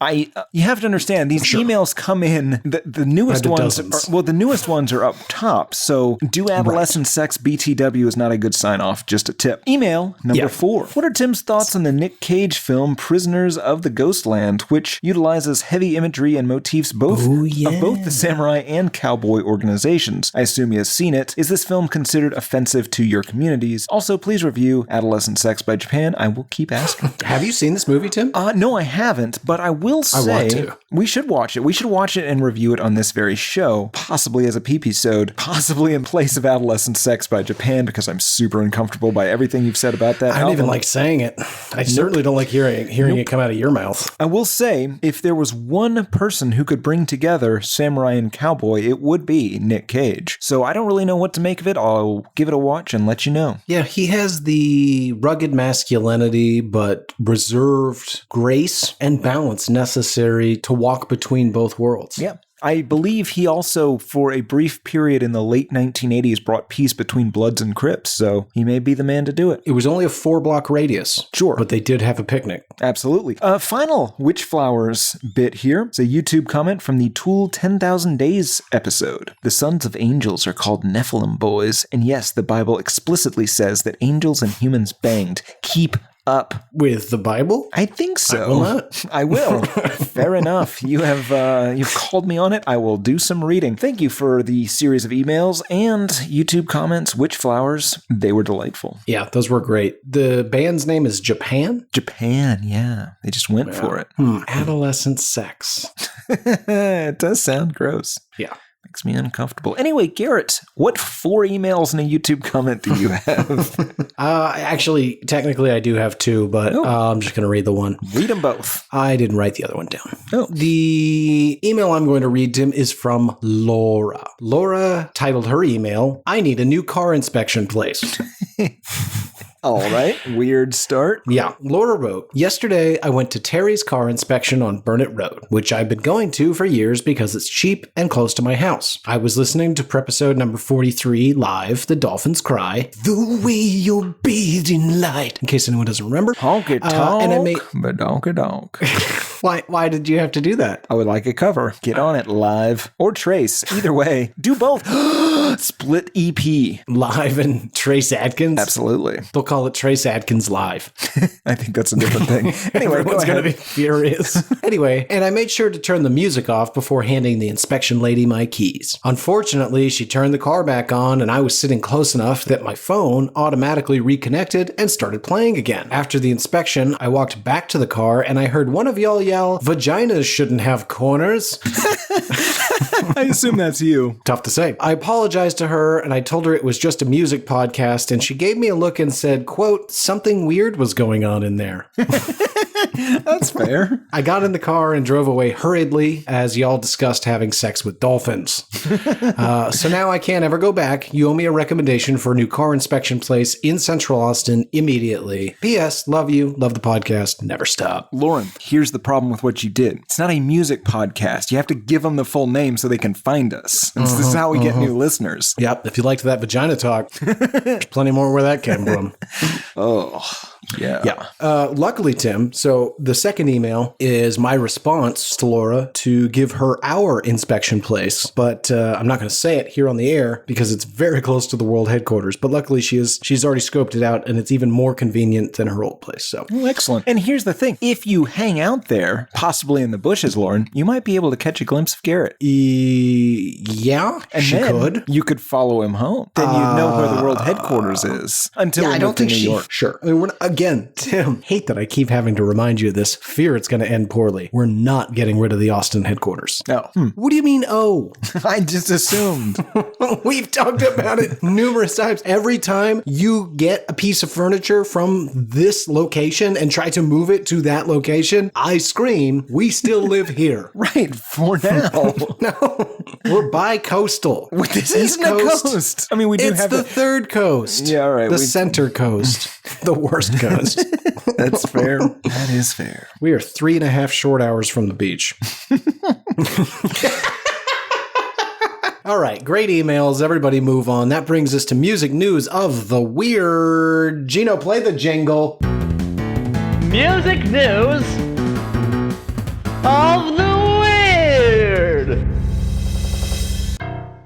you have to understand these emails come in, the newest ones the newest ones are up top, so Do Adolescent Sex BTW is not a good sign off, just a tip. Email number 4. What are Tim's thoughts on the Nick Cage film Prisoners of the Ghostland, which utilizes heavy imagery and motifs of both the samurai and cowboy organizations? I assume he has seen it. Is this film considered offensive to your communities? Also, please review Adolescent Sex by Japan. I will keep asking.
Have you seen this movie, Tim?
No, I haven't, but I will say we should watch it. We should watch it and review it on this very show, possibly as a Prepisode, possibly in place of Adolescent Sex by Japan, because I'm super uncomfortable by everything you've said about that
I don't even like saying it. I certainly don't like hearing it come out of your mouth.
I will say, if there was one person who could bring together samurai and cowboy, it would be Nick Cage. So I don't really know what to make of it. I'll give it a watch and let you know.
Yeah, he has the rugged masculinity, but reserved grace and balance necessary to walk between both worlds.
Yeah. I believe he also, for a brief period in the late 1980s, brought peace between Bloods and Crips, so he may be the man to do it.
It was only a 4-block radius.
Sure.
But they did have a picnic.
Absolutely. Final Witch Flowers bit here. It's a YouTube comment from the Tool 10,000 Days episode. The sons of angels are called Nephilim boys, and yes, the Bible explicitly says that angels and humans banged. Keep up.
With the Bible?
I think so.
I will not.
I will. Fair enough. You've called me on it. I will do some reading. Thank you for the series of emails and YouTube comments. Witch Flowers, they were delightful.
Yeah, those were great. The band's name is Japan?
Japan, yeah. They just went for it.
Adolescent Sex.
It does sound gross.
Yeah.
Makes me uncomfortable. Anyway, Garrett, what 4 emails and a YouTube comment do you have?
Actually, technically I do have 2, but I'm just going to read the one.
Read them both.
I didn't write the other one down.
Oh.
The email I'm going to read, Tim, is from Laura. Laura titled her email, I need a new car inspection place.
All right. Weird start.
Yeah. Laura wrote, yesterday I went to Terry's car inspection on Burnett Road, which I've been going to for years because it's cheap and close to my house. I was listening to Prepisode number 43 live, The Dolphins Cry, The Way You're Beating Light, in case anyone doesn't remember.
Honkytonk,
and I made...
Badonkadonk.
Why did you have to do that?
I would like a cover. Get on it live. Or Trace. Either way. Do both. Split EP.
Live and Trace Adkins?
Absolutely.
They'll call it Trace Adkins Live.
I think that's a different thing. Anyway,
Everyone's going to be furious. Anyway, and I made sure to turn the music off before handing the inspection lady my keys. Unfortunately, she turned the car back on and I was sitting close enough that my phone automatically reconnected and started playing again. After the inspection, I walked back to the car and I heard one of y'all yell, "Vaginas shouldn't have corners."
I assume that's you.
Tough to say. I apologized to her and I told her it was just a music podcast and she gave me a look and said, quote, "Something weird was going on in there."
That's fair.
I got in the car and drove away hurriedly as y'all discussed having sex with dolphins. So now I can't ever go back. You owe me a recommendation for a new car inspection place in Central Austin immediately. P.S. Love you. Love the podcast. Never stop.
Lauren, here's the problem with what you did. It's not a music podcast. You have to give them the full name so they can find us. This is how we get new listeners.
Yep. If you liked that vagina talk, there's plenty more where that came from.
Oh, yeah.
Yeah. Luckily, Tim, so the second email is my response to Laura to give her our inspection place, but I'm not going to say it here on the air because it's very close to the world headquarters. But luckily, she's already scoped it out, and it's even more convenient than her old place. So
excellent. And here's the thing: if you hang out there, possibly in the bushes, Lauren, you might be able to catch a glimpse of Garrett.
Yeah,
and
she could.
You could follow him home. Then you'd know where the world headquarters is. Until we move to New York.
Sure. I mean, again, Tim, hate that I keep having to remind you of this. Fear it's going to end poorly. We're not getting rid of the Austin headquarters.
No.
What do you mean, oh?
I just assumed.
We've talked about it numerous times. Every time you get a piece of furniture from this location and try to move it to that location, I scream, we still live here.
Right, for now.
No, we're bi-coastal.
This isn't a coast. I mean, we do have
the third coast.
Yeah, all right.
The center coast. The worst coast.
That's fair. That is fair.
We are 3.5 short hours from the beach. All right, great emails. Everybody move on. That brings us to music news of the weird. Gino, play the jingle.
Music news of the weird.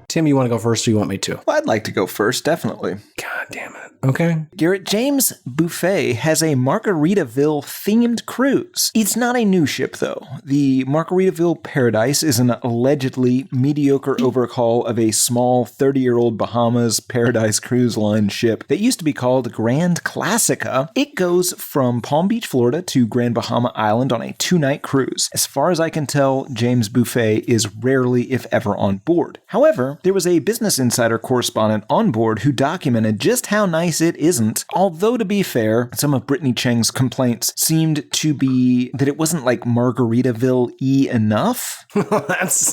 Tim, you want to go first or you want me to?
Well, I'd like to go first, definitely.
God damn it. Okay.
Garrett, James Buffet has a Margaritaville themed cruise. It's not a new ship, though. The Margaritaville Paradise is an allegedly mediocre overhaul of a small 30-year-old Bahamas Paradise Cruise Line ship that used to be called Grand Classica. It goes from Palm Beach, Florida to Grand Bahama Island on a 2-night cruise. As far as I can tell, James Buffet is rarely, if ever, on board. However, there was a Business Insider correspondent on board who documented just how nice it isn't. Although, to be fair, some of Brittany Cheng's complaints seemed to be that it wasn't like Margaritaville-y enough.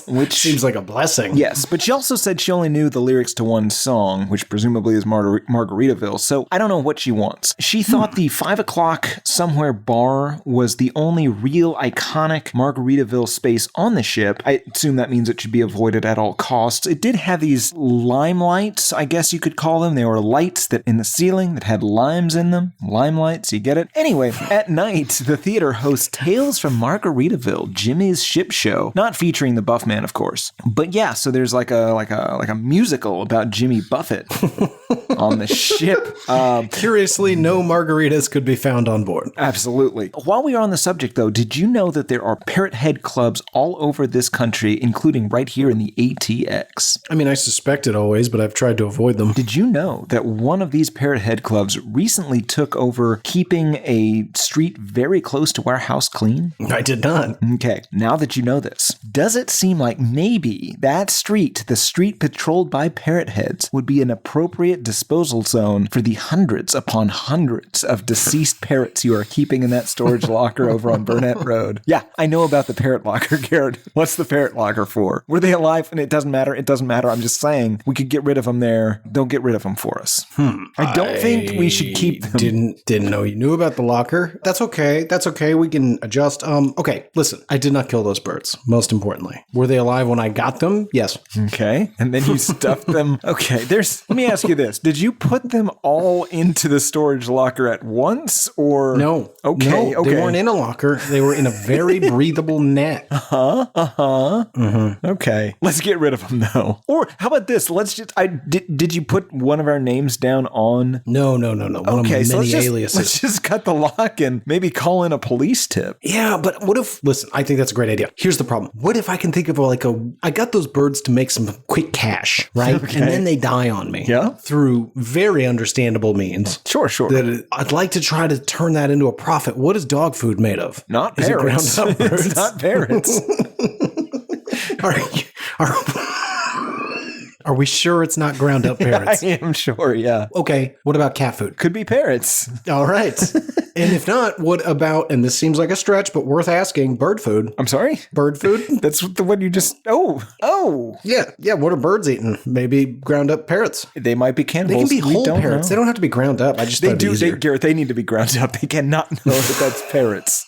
Which seems like a blessing.
Yes, but she also said she only knew the lyrics to one song, which presumably is Margaritaville, so I don't know what she wants. She thought the 5 o'clock somewhere bar was the only real iconic Margaritaville space on the ship. I assume that means it should be avoided at all costs. It did have these limelights, I guess you could call them. They were lights that in the ceiling that had limes in them. Limelights, you get it? Anyway, at night, the theater hosts Tales from Margaritaville, Jimmy's Ship Show. Not featuring the Buffman, of course. But yeah, so there's like a musical about Jimmy Buffett on the ship.
Curiously, no margaritas could be found on board.
Absolutely. While we are on the subject, though, did you know that there are parrot head clubs all over this country, including right here in the ATX?
I mean, I suspect it always, but I've tried to avoid them.
Did you know that one of these parrot head clubs recently took over keeping a street very close to our house clean?
I did not.
Okay, now that you know this, does it seem like maybe that street, the street patrolled by parrot heads, would be an appropriate display disposal zone for the hundreds upon hundreds of deceased parrots you are keeping in that storage locker over on Burnett Road. Yeah, I know about the parrot locker, Garrett. What's the parrot locker for? Were they alive? And it doesn't matter. It doesn't matter. I'm just saying we could get rid of them there. Don't get rid of them for us. I don't think we should keep them.
Didn't know you knew about the locker. That's okay. That's okay. We can adjust. Okay, listen. I did not kill those birds, most importantly. Were they alive when I got them? Yes.
Okay. And then you stuffed them. Okay. Let me ask you this. Did you put them all into the storage locker at once or?
No.
Okay.
No,
okay.
They weren't in a locker. They were in a very breathable net.
Okay. Let's get rid of them though. Or how about this? Did you put one of our names down on?
No. One
Okay.
of
So
many aliases.
let's just cut the lock and maybe call in a police tip.
Yeah, but what if, listen, I think that's a great idea. Here's the problem. What if I can think of I got those birds to make some quick cash, right?
Okay.
And then they die on me.
Yeah.
Through very understandable means.
Sure.
I'd like to try to turn that into a profit. What is dog food made of?
Not
Is it
parrots.
ground up birds?
It's not parrots.
Are we sure it's not ground up parrots?
I am sure, yeah.
Okay, what about cat food?
Could be parrots.
All right. And if not, what about, and this seems like a stretch, but worth asking, bird food?
I'm sorry?
Bird food?
That's the one you just... Oh.
Yeah, what are birds eating? Maybe ground up parrots.
They might be
They
cannibals.
can be whole parrots.
Know.
They don't have to be ground up. I just
They
thought it'd be
do,
easier.
Garrett, they need to be ground up. They cannot know that that's parrots.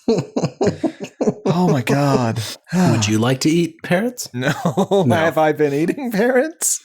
Oh my God.
Would you like to eat parrots?
No. Have I been eating parrots?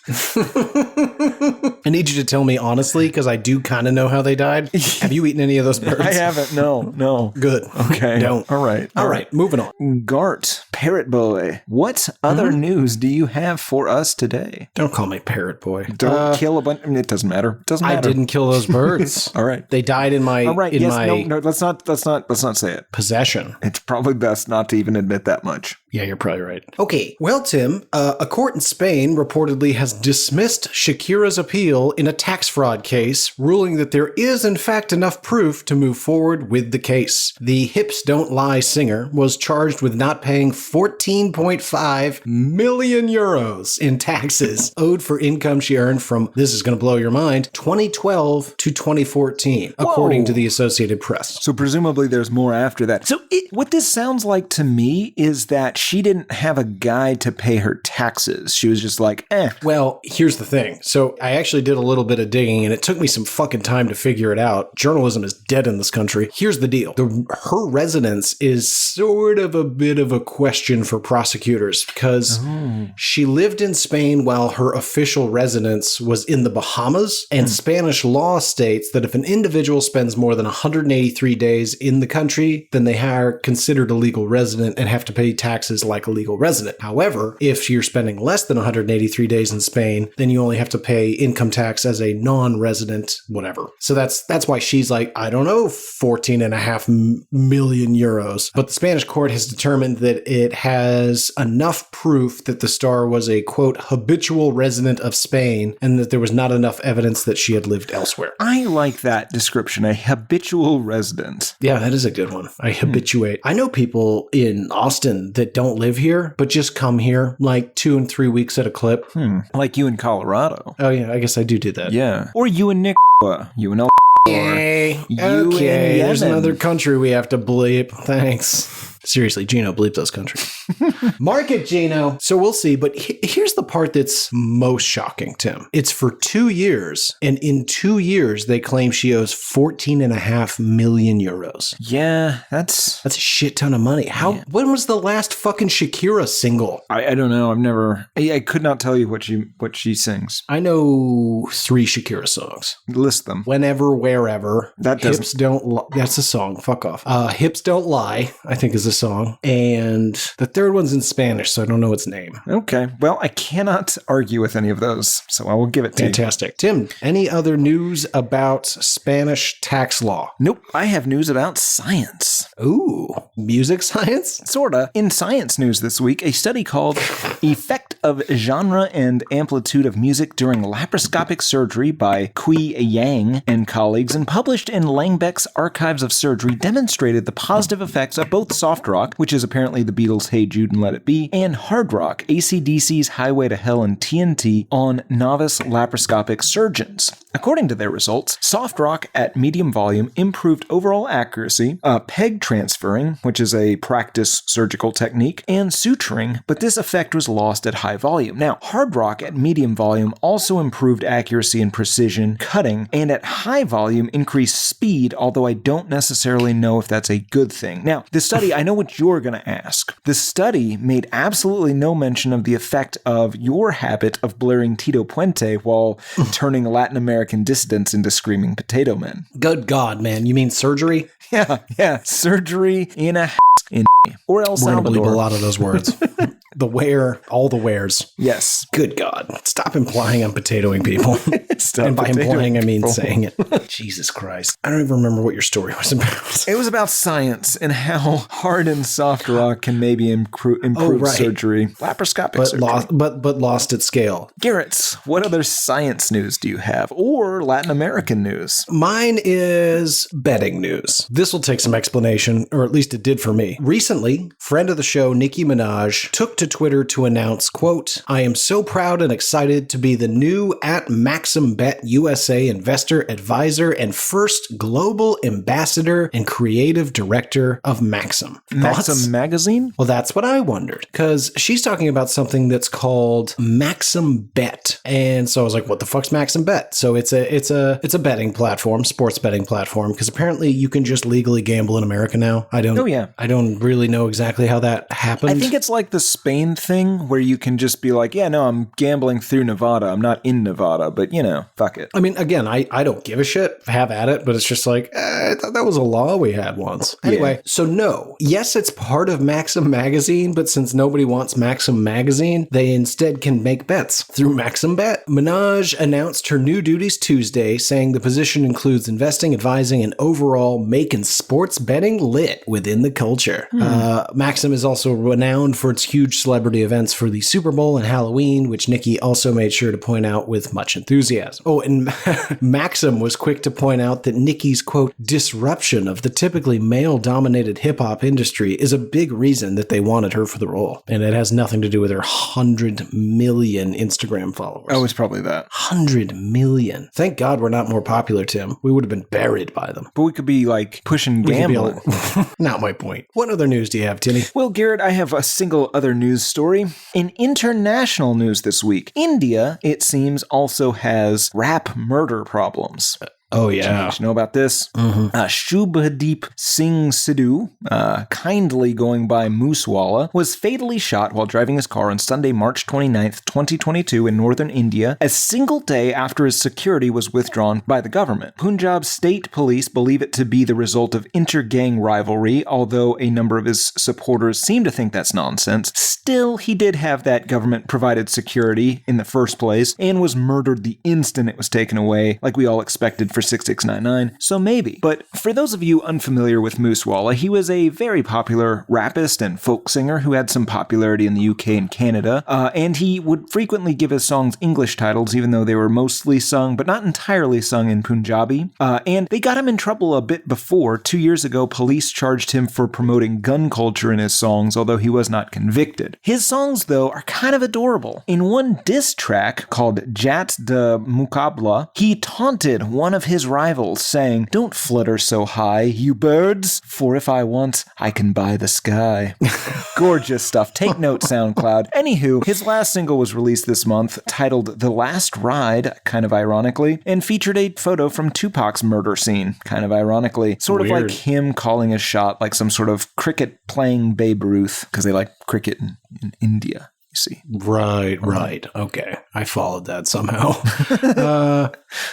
I need you to tell me honestly, because I do kind of know how they died. Have you eaten any of those birds?
I haven't. No.
Good.
Okay.
Don't.
All right.
Moving on.
Gart, Parrot Boy, what other news do you have for us today?
Don't call me Parrot Boy.
Don't kill a bunch. I mean, it doesn't matter. It doesn't matter.
I didn't kill those birds.
All right.
They died in my
All right. No. Let's not say it.
possession.
It's probably best not to even admit that much.
Yeah, you're probably right. Okay. Well, Tim, a court in Spain reportedly has dismissed Shakira's appeal in a tax fraud case, ruling that there is, in fact, enough proof to move forward with the case. The Hips Don't Lie singer was charged with not paying 14.5 million euros in taxes owed for income she earned from, this is going to blow your mind, 2012 to 2014, according to the Associated Press.
So presumably there's more after that. So what this sounds like to me is that she didn't have a guy to pay her taxes. She was just like,
Well, here's the thing. So I actually did a little bit of digging, and it took me some fucking time to figure it out. Journalism is dead in this country. Here's the deal. Her residence is sort of a bit of a question for prosecutors because she lived in Spain while her official residence was in the Bahamas, and Spanish law states that if an individual spends more than 183 days in the country, then they are considered a legal resident and have to pay taxes like a legal resident. However, if you're spending less than 183 days in Spain, then you only have to pay income tax as a non-resident, whatever. So that's why she's like, I don't know, 14.5 million euros. But the Spanish court has determined that it has enough proof that the star was a, quote, habitual resident of Spain, and that there was not enough evidence that she had lived elsewhere.
I like that description, a habitual resident.
Yeah, that is a good one. I habituate. I know people in Austin that don't live here, but just come here like 2 and 3 weeks at a clip.
Like you in Colorado.
Oh, yeah, I guess I do that.
Yeah. Or you in Nick. You in El.
Okay,
You
okay.
in
There's
Yemen.
another country we have to bleep. Thanks. Seriously, Gino, bleep those countries. Mark it, Gino. So we'll see. But here's the part that's most shocking, Tim. It's for 2 years. And in 2 years, they claim she owes 14.5 million euros.
Yeah, that's
a shit ton of money. When was the last fucking Shakira single?
I don't know. I could not tell you what she sings.
I know 3 Shakira songs.
List them.
Whenever, Wherever.
That doesn't.
Hips Don't Lie. That's a song. Fuck off. Hips Don't Lie, I think is a song. And the third one's in Spanish, so I don't know its name.
Okay. Well, I cannot argue with any of those, so I will give it to you.
Fantastic. Tim, any other news about Spanish tax law?
Nope. I have news about science.
Ooh, music science?
Sorta. In science news this week, a study called Effect of Genre and Amplitude of Music During Laparoscopic Surgery by Kui Yang and colleagues and published in Langbeck's Archives of Surgery demonstrated the positive effects of both soft rock, which is apparently the Beatles' Hey Jude and Let It Be, and hard rock, AC/DC's Highway to Hell and TNT, on novice laparoscopic surgeons. According to their results, soft rock at medium volume improved overall accuracy, peg transferring, which is a practice surgical technique, and suturing, but this effect was lost at high volume. Now, hard rock at medium volume also improved accuracy and precision, cutting, and at high volume increased speed, although I don't necessarily know if that's a good thing. Now, the study, I know what you're going to ask. The study made absolutely no mention of the effect of your habit of blaring Tito Puente while turning Latin American dissidents into screaming potato men.
Good God, man. You mean surgery?
Yeah. Surgery in a in or El
We're going to bleep a
Salvador.
lot of those words. The where, all the wheres.
Yes.
Good God. Stop implying I'm potatoing people.
Stop
And by
potatoing
implying, I mean
people.
saying it. Jesus Christ. I don't even remember what your story was about.
It was about science and how hard and soft rock can maybe improve
right.
surgery. Laparoscopic
But
surgery.
lost at scale.
Garrett, what other science news do you have? Or Latin American news?
Mine is betting news. This will take some explanation, or at least it did for me. Recently, friend of the show, Nicki Minaj, took to Twitter to announce, quote, "I am so proud and excited to be the new @MaximBet USA investor, advisor, and first global ambassador and creative director of Maxim." Thoughts?
Maxim Magazine?
Well, that's what I wondered, because she's talking about something that's called Maxim Bet, and so I was like, "What the fuck's Maxim Bet?" So it's a betting platform, sports betting platform, because apparently you can just legally gamble in America now. I don't really know exactly how that happened.
I think it's like the Spain thing where you can just be like, yeah, no, I'm gambling through Nevada. I'm not in Nevada, but fuck it.
I mean, again, I don't give a shit. Have at it, but it's just like, I thought that was a law we had once. Anyway, so no. Yes, it's part of Maxim Magazine, but since nobody wants Maxim Magazine, they instead can make bets through Maxim Bet. Minaj announced her new duties Tuesday, saying the position includes investing, advising, and overall making sports betting lit within the culture. Maxim is also renowned for its huge celebrity events for the Super Bowl and Halloween, which Nicki also made sure to point out with much enthusiasm. Oh, and Maxim was quick to point out that Nicki's, quote, disruption of the typically male-dominated hip-hop industry is a big reason that they wanted her for the role. And it has nothing to do with her 100 million Instagram followers.
Oh, it's probably that.
100 million. Thank God we're not more popular, Tim. We would have been buried by them.
But we could be like pushing
We could be
gambling.
Not my point. What other news do you have, Timmy?
Well, Garrett, I have a single other news story. In international news this week, India, it seems, also has rap murder problems.
Oh, yeah.
Did you know about this? Shubhadeep Singh Sidhu, kindly going by Moosewala, was fatally shot while driving his car on Sunday, March 29th, 2022 in northern India, a single day after his security was withdrawn by the government. Punjab state police believe it to be the result of inter-gang rivalry, although a number of his supporters seem to think that's nonsense. Still, he did have that government-provided security in the first place, and was murdered the instant it was taken away, like we all expected for 6699, so maybe. But for those of you unfamiliar with Moosewala, he was a very popular rappist and folk singer who had some popularity in the UK and Canada, and he would frequently give his songs English titles, even though they were mostly sung, but not entirely sung in Punjabi. And they got him in trouble a bit before. 2 years ago, police charged him for promoting gun culture in his songs, although he was not convicted. His songs, though, are kind of adorable. In one diss track called Jat de Mukabla, he taunted one of his rivals, saying, "Don't flutter so high, you birds, for if I want, I can buy the sky." Gorgeous stuff. Take note, SoundCloud. Anywho, his last single was released this month, titled The Last Ride, kind of ironically, and featured a photo from Tupac's murder scene, kind of ironically. Sort of
Weird.
like him calling a shot like some sort of cricket playing Babe Ruth, because they like cricket in India. See.
Right. Okay. I followed that somehow.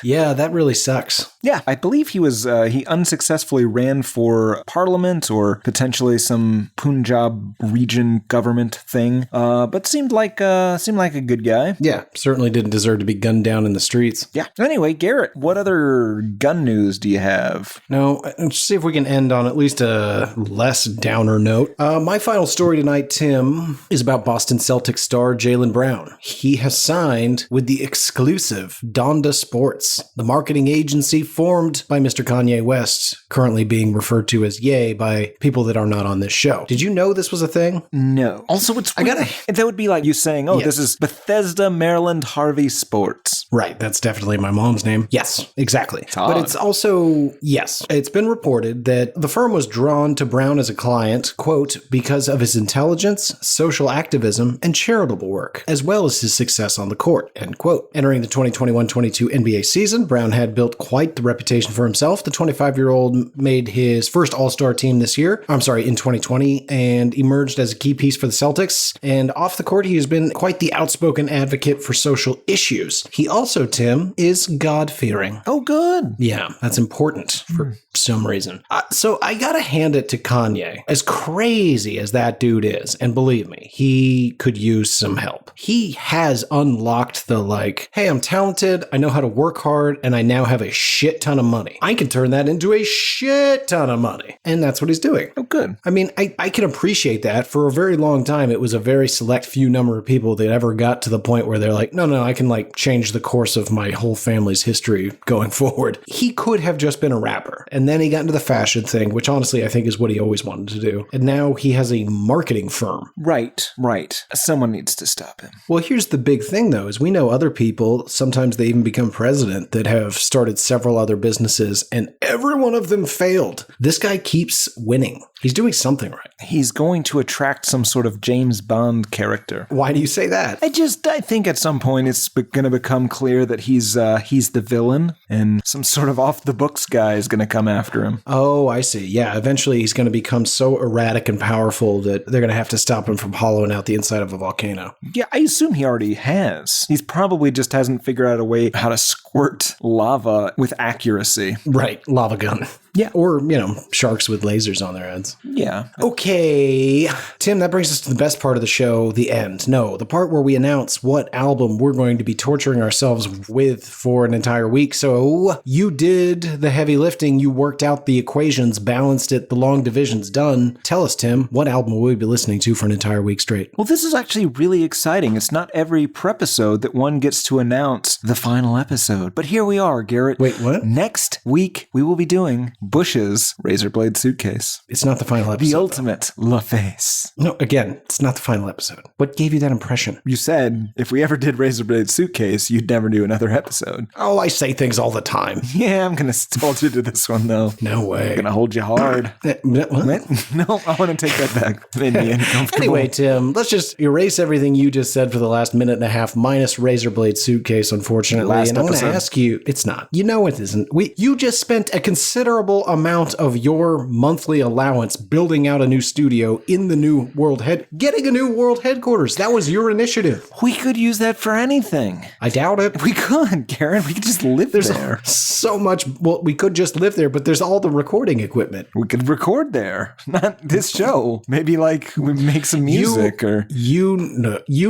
Yeah, that really sucks.
Yeah, I believe he unsuccessfully ran for parliament or potentially some Punjab region government thing, but seemed like a good guy.
Yeah, certainly didn't deserve to be gunned down in the streets.
Yeah. Anyway, Garrett, what other gun news do you have?
No, let's see if we can end on at least a less downer note. My final story tonight, Tim, is about Boston Celtics star Jaylen Brown. He has signed with the exclusive Donda Sports, the marketing agency formed by Mr. Kanye West, currently being referred to as Ye by people that are not on this show. Did you know this was a thing?
No. Also, that would be like you saying,
Yes.
This is Bethesda, Maryland, Harvey Sports.
Right, that's definitely my mom's name. Yes, exactly.
odd.
But it's also, yes, it's been reported that the firm was drawn to Brown as a client, quote, because of his intelligence, social activism, and charitable work, as well as his success on the court, end quote. Entering the 2021-22 NBA season, Brown had built quite the reputation for himself. The 25-year-old made his first All-Star team in 2020, and emerged as a key piece for the Celtics. And off the court, he has been quite the outspoken advocate for social issues. He also, Tim, is God-fearing.
Oh, good.
Yeah, that's important for some reason. So I gotta hand it to Kanye. As crazy as that dude is, and believe me, he could use some help. He has unlocked the hey, I'm talented, I know how to work hard, and I now have a shit ton of money. I can turn that into a shit ton of money. And that's what he's doing.
Oh, good.
I mean, I can appreciate that. For a very long time, it was a very select few number of people that ever got to the point where they're like, no, I can change the course of my whole family's history going forward. He could have just been a rapper. And then he got into the fashion thing, which honestly I think is what he always wanted to do. And now he has a marketing firm.
Right. Someone needs to stop him.
Well, here's the big thing, though, is we know other people, sometimes they even become president, that have started several other businesses, and every one of them failed. This guy keeps winning. He's doing something right.
He's going to attract some sort of James Bond character.
Why do you say that?
I think at some point it's going to become clear that he's the villain, and some sort of off-the-books guy is going to come after him.
Oh, I see. Yeah, eventually he's going to become so erratic and powerful that they're going to have to stop him from hollowing out the inside of a volcano.
Yeah, I assume he already has. He's probably just hasn't figured out a way how to squirt lava with accuracy.
Right, lava gun.
Yeah.
Or, sharks with lasers on their heads.
Yeah.
Okay. Tim, that brings us to the best part of the show, the end. No, the part where we announce what album we're going to be torturing ourselves with for an entire week. So you did the heavy lifting. You worked out the equations, balanced it, the long division's done. Tell us, Tim, what album will we be listening to for an entire week straight?
Well, this is actually really exciting. It's not every Prepisode that one gets to announce the final episode. But here we are, Garrett.
Wait, what?
Next week, we will be doing Bush's Razorblade Suitcase.
It's not the final episode.
The ultimate LaFace.
No, again, it's not the final episode. What gave you that impression?
You said if we ever did Razorblade Suitcase, you'd never do another episode.
Oh, I say things all the time.
Yeah, I'm going to hold you to this one, though.
No way.
I'm going to hold you hard.
What?
No, I want to take that back. Made me uncomfortable.
Anyway, Tim, let's just erase everything you just said for the last minute and a half, minus Razorblade Suitcase, unfortunately.
Last
and I'm going to
episode.
ask you, it's not. You know it isn't. You just spent a considerable amount of your monthly allowance building out a new studio in the new getting a new world headquarters. That was your initiative.
We could use that for anything.
I doubt it.
We could, Garrett. We could just live there.
So much. Well, we could just live there, but there's all the recording equipment.
We could record there. Not this show. Maybe we make some music or...
You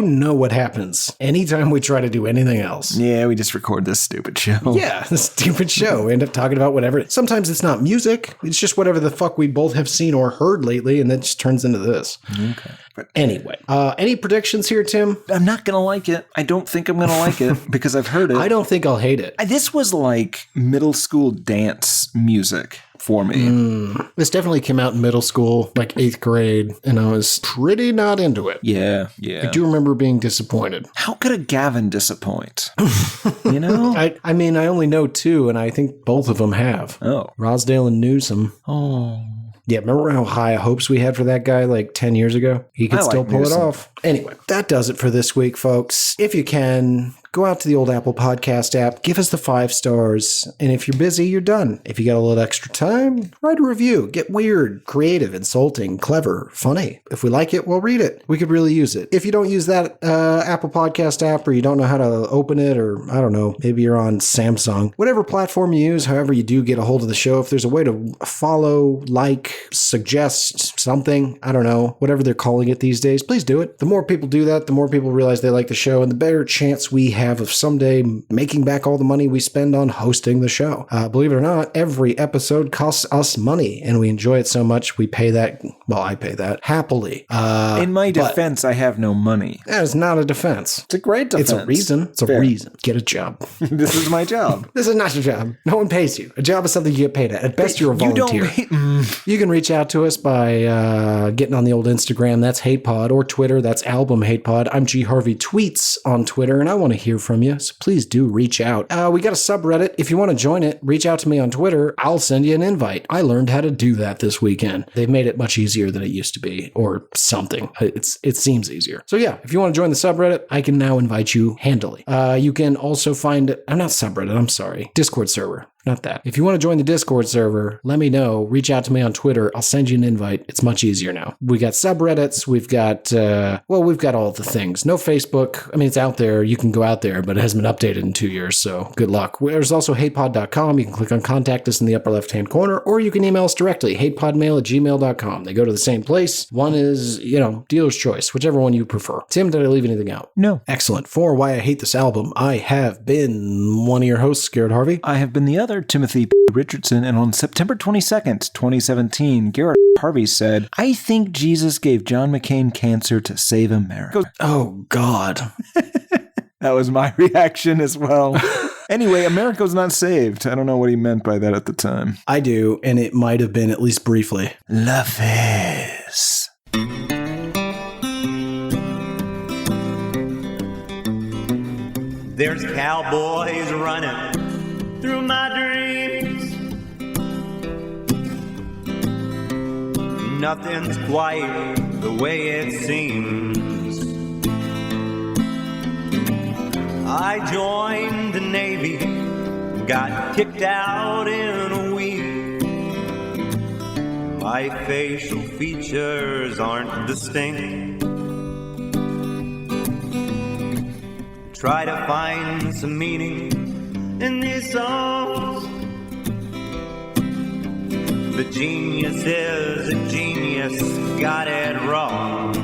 know what happens anytime we try to do anything else.
Yeah, we just record this stupid show.
Yeah, this stupid show. We end up talking about whatever. Sometimes it's not music. It's just whatever the fuck we both have seen or heard lately, and then it just turns into this.
Okay.
But anyway, any predictions here, Tim?
I'm not going to like it. I don't think I'm going to like it because I've heard it.
I don't think I'll hate it.
This was like middle school dance music for me.
This definitely came out in middle school, like 8th grade, and I was pretty not into it.
Yeah.
I do remember being disappointed.
How could a Gavin disappoint? You know?
I mean, I only know 2, and I think both of them have.
Oh.
Rosdale and Newsom.
Oh.
Yeah, remember how high hopes we had for that guy like 10 years ago? He could still pull it off. Anyway, that does it for this week, folks. If you can, go out to the old Apple Podcast app, give us the 5 stars, and if you're busy, you're done. If you got a little extra time, write a review. Get weird, creative, insulting, clever, funny. If we like it, we'll read it. We could really use it. If you don't use that Apple Podcast app, or you don't know how to open it, or I don't know, maybe you're on Samsung, whatever platform you use, however you do get a hold of the show, if there's a way to follow, like, suggest something, I don't know, whatever they're calling it these days, please do it. The more people do that, the more people realize they like the show, and the better chance we have of someday making back all the money we spend on hosting the show. Believe it or not, every episode costs us money, and we enjoy it so much we pay that. Well, I pay that happily.
In my defense, I have no money.
That is not a defense.
It's a great defense.
It's a reason. It's a reason. Get a job.
This is my job.
This is not your job. No one pays you. A job is something you get paid at. At best, you're a volunteer. You can reach out to us by getting on the old Instagram. That's HatePod, or Twitter. That's Album HatePod. I'm G Harvey Tweets on Twitter, and I want to hear hear from you, so please do reach out. We got a subreddit. If you want to join it, reach out to me on Twitter. I'll send you an invite. I learned how to do that this weekend. They've made it much easier than it used to be, or something. It seems easier. So yeah, if you want to join the subreddit, I can now invite you handily. You can also find, I'm not subreddit, I'm sorry, Discord server. Not that. If you want to join the Discord server, let me know. Reach out to me on Twitter. I'll send you an invite. It's much easier now. We got subreddits. We've got, we've got all the things. No Facebook. I mean, it's out there. You can go out there, but it hasn't been updated in 2 years, so good luck. There's also hatepod.com. You can click on contact us in the upper left-hand corner, or you can email us directly, hatepodmail@gmail.com. They go to the same place. One is, dealer's choice, whichever one you prefer. Tim, did I leave anything out?
No.
Excellent. For Why I Hate This Album, I have been one of your hosts, Garrett Harvey.
I have been the other, Timothy Richardson, and on September 22nd, 2017, Garrett Harvey said, I think Jesus gave John McCain cancer to save America.
Oh, God.
That was my reaction as well. Anyway, America's not saved. I don't know what he meant by that at the time.
I do, and it might have been at least briefly.
La Fez.
There's cowboys running through my dreams. Nothing's quite the way it seems. I joined the Navy, got kicked out in a week. My facial features aren't distinct. Try to find some meaning in these songs. The genius is a genius, got it wrong.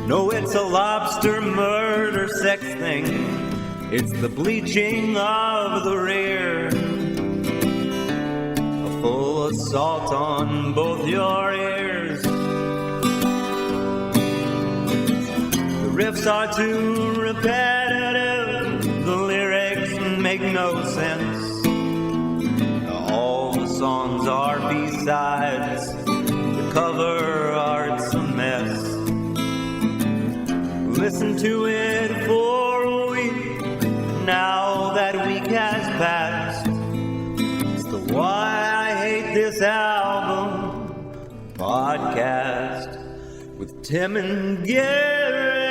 No, it's a lobster murder sex thing. It's the bleaching of the rear. A full assault on both your ears. The riffs are too repetitive. The lyrics make no sense. All the songs are B-sides. The cover art's a mess. Listen to it for a week. Now that week has passed. It's the Why I Hate This Album podcast with Tim and Garrett.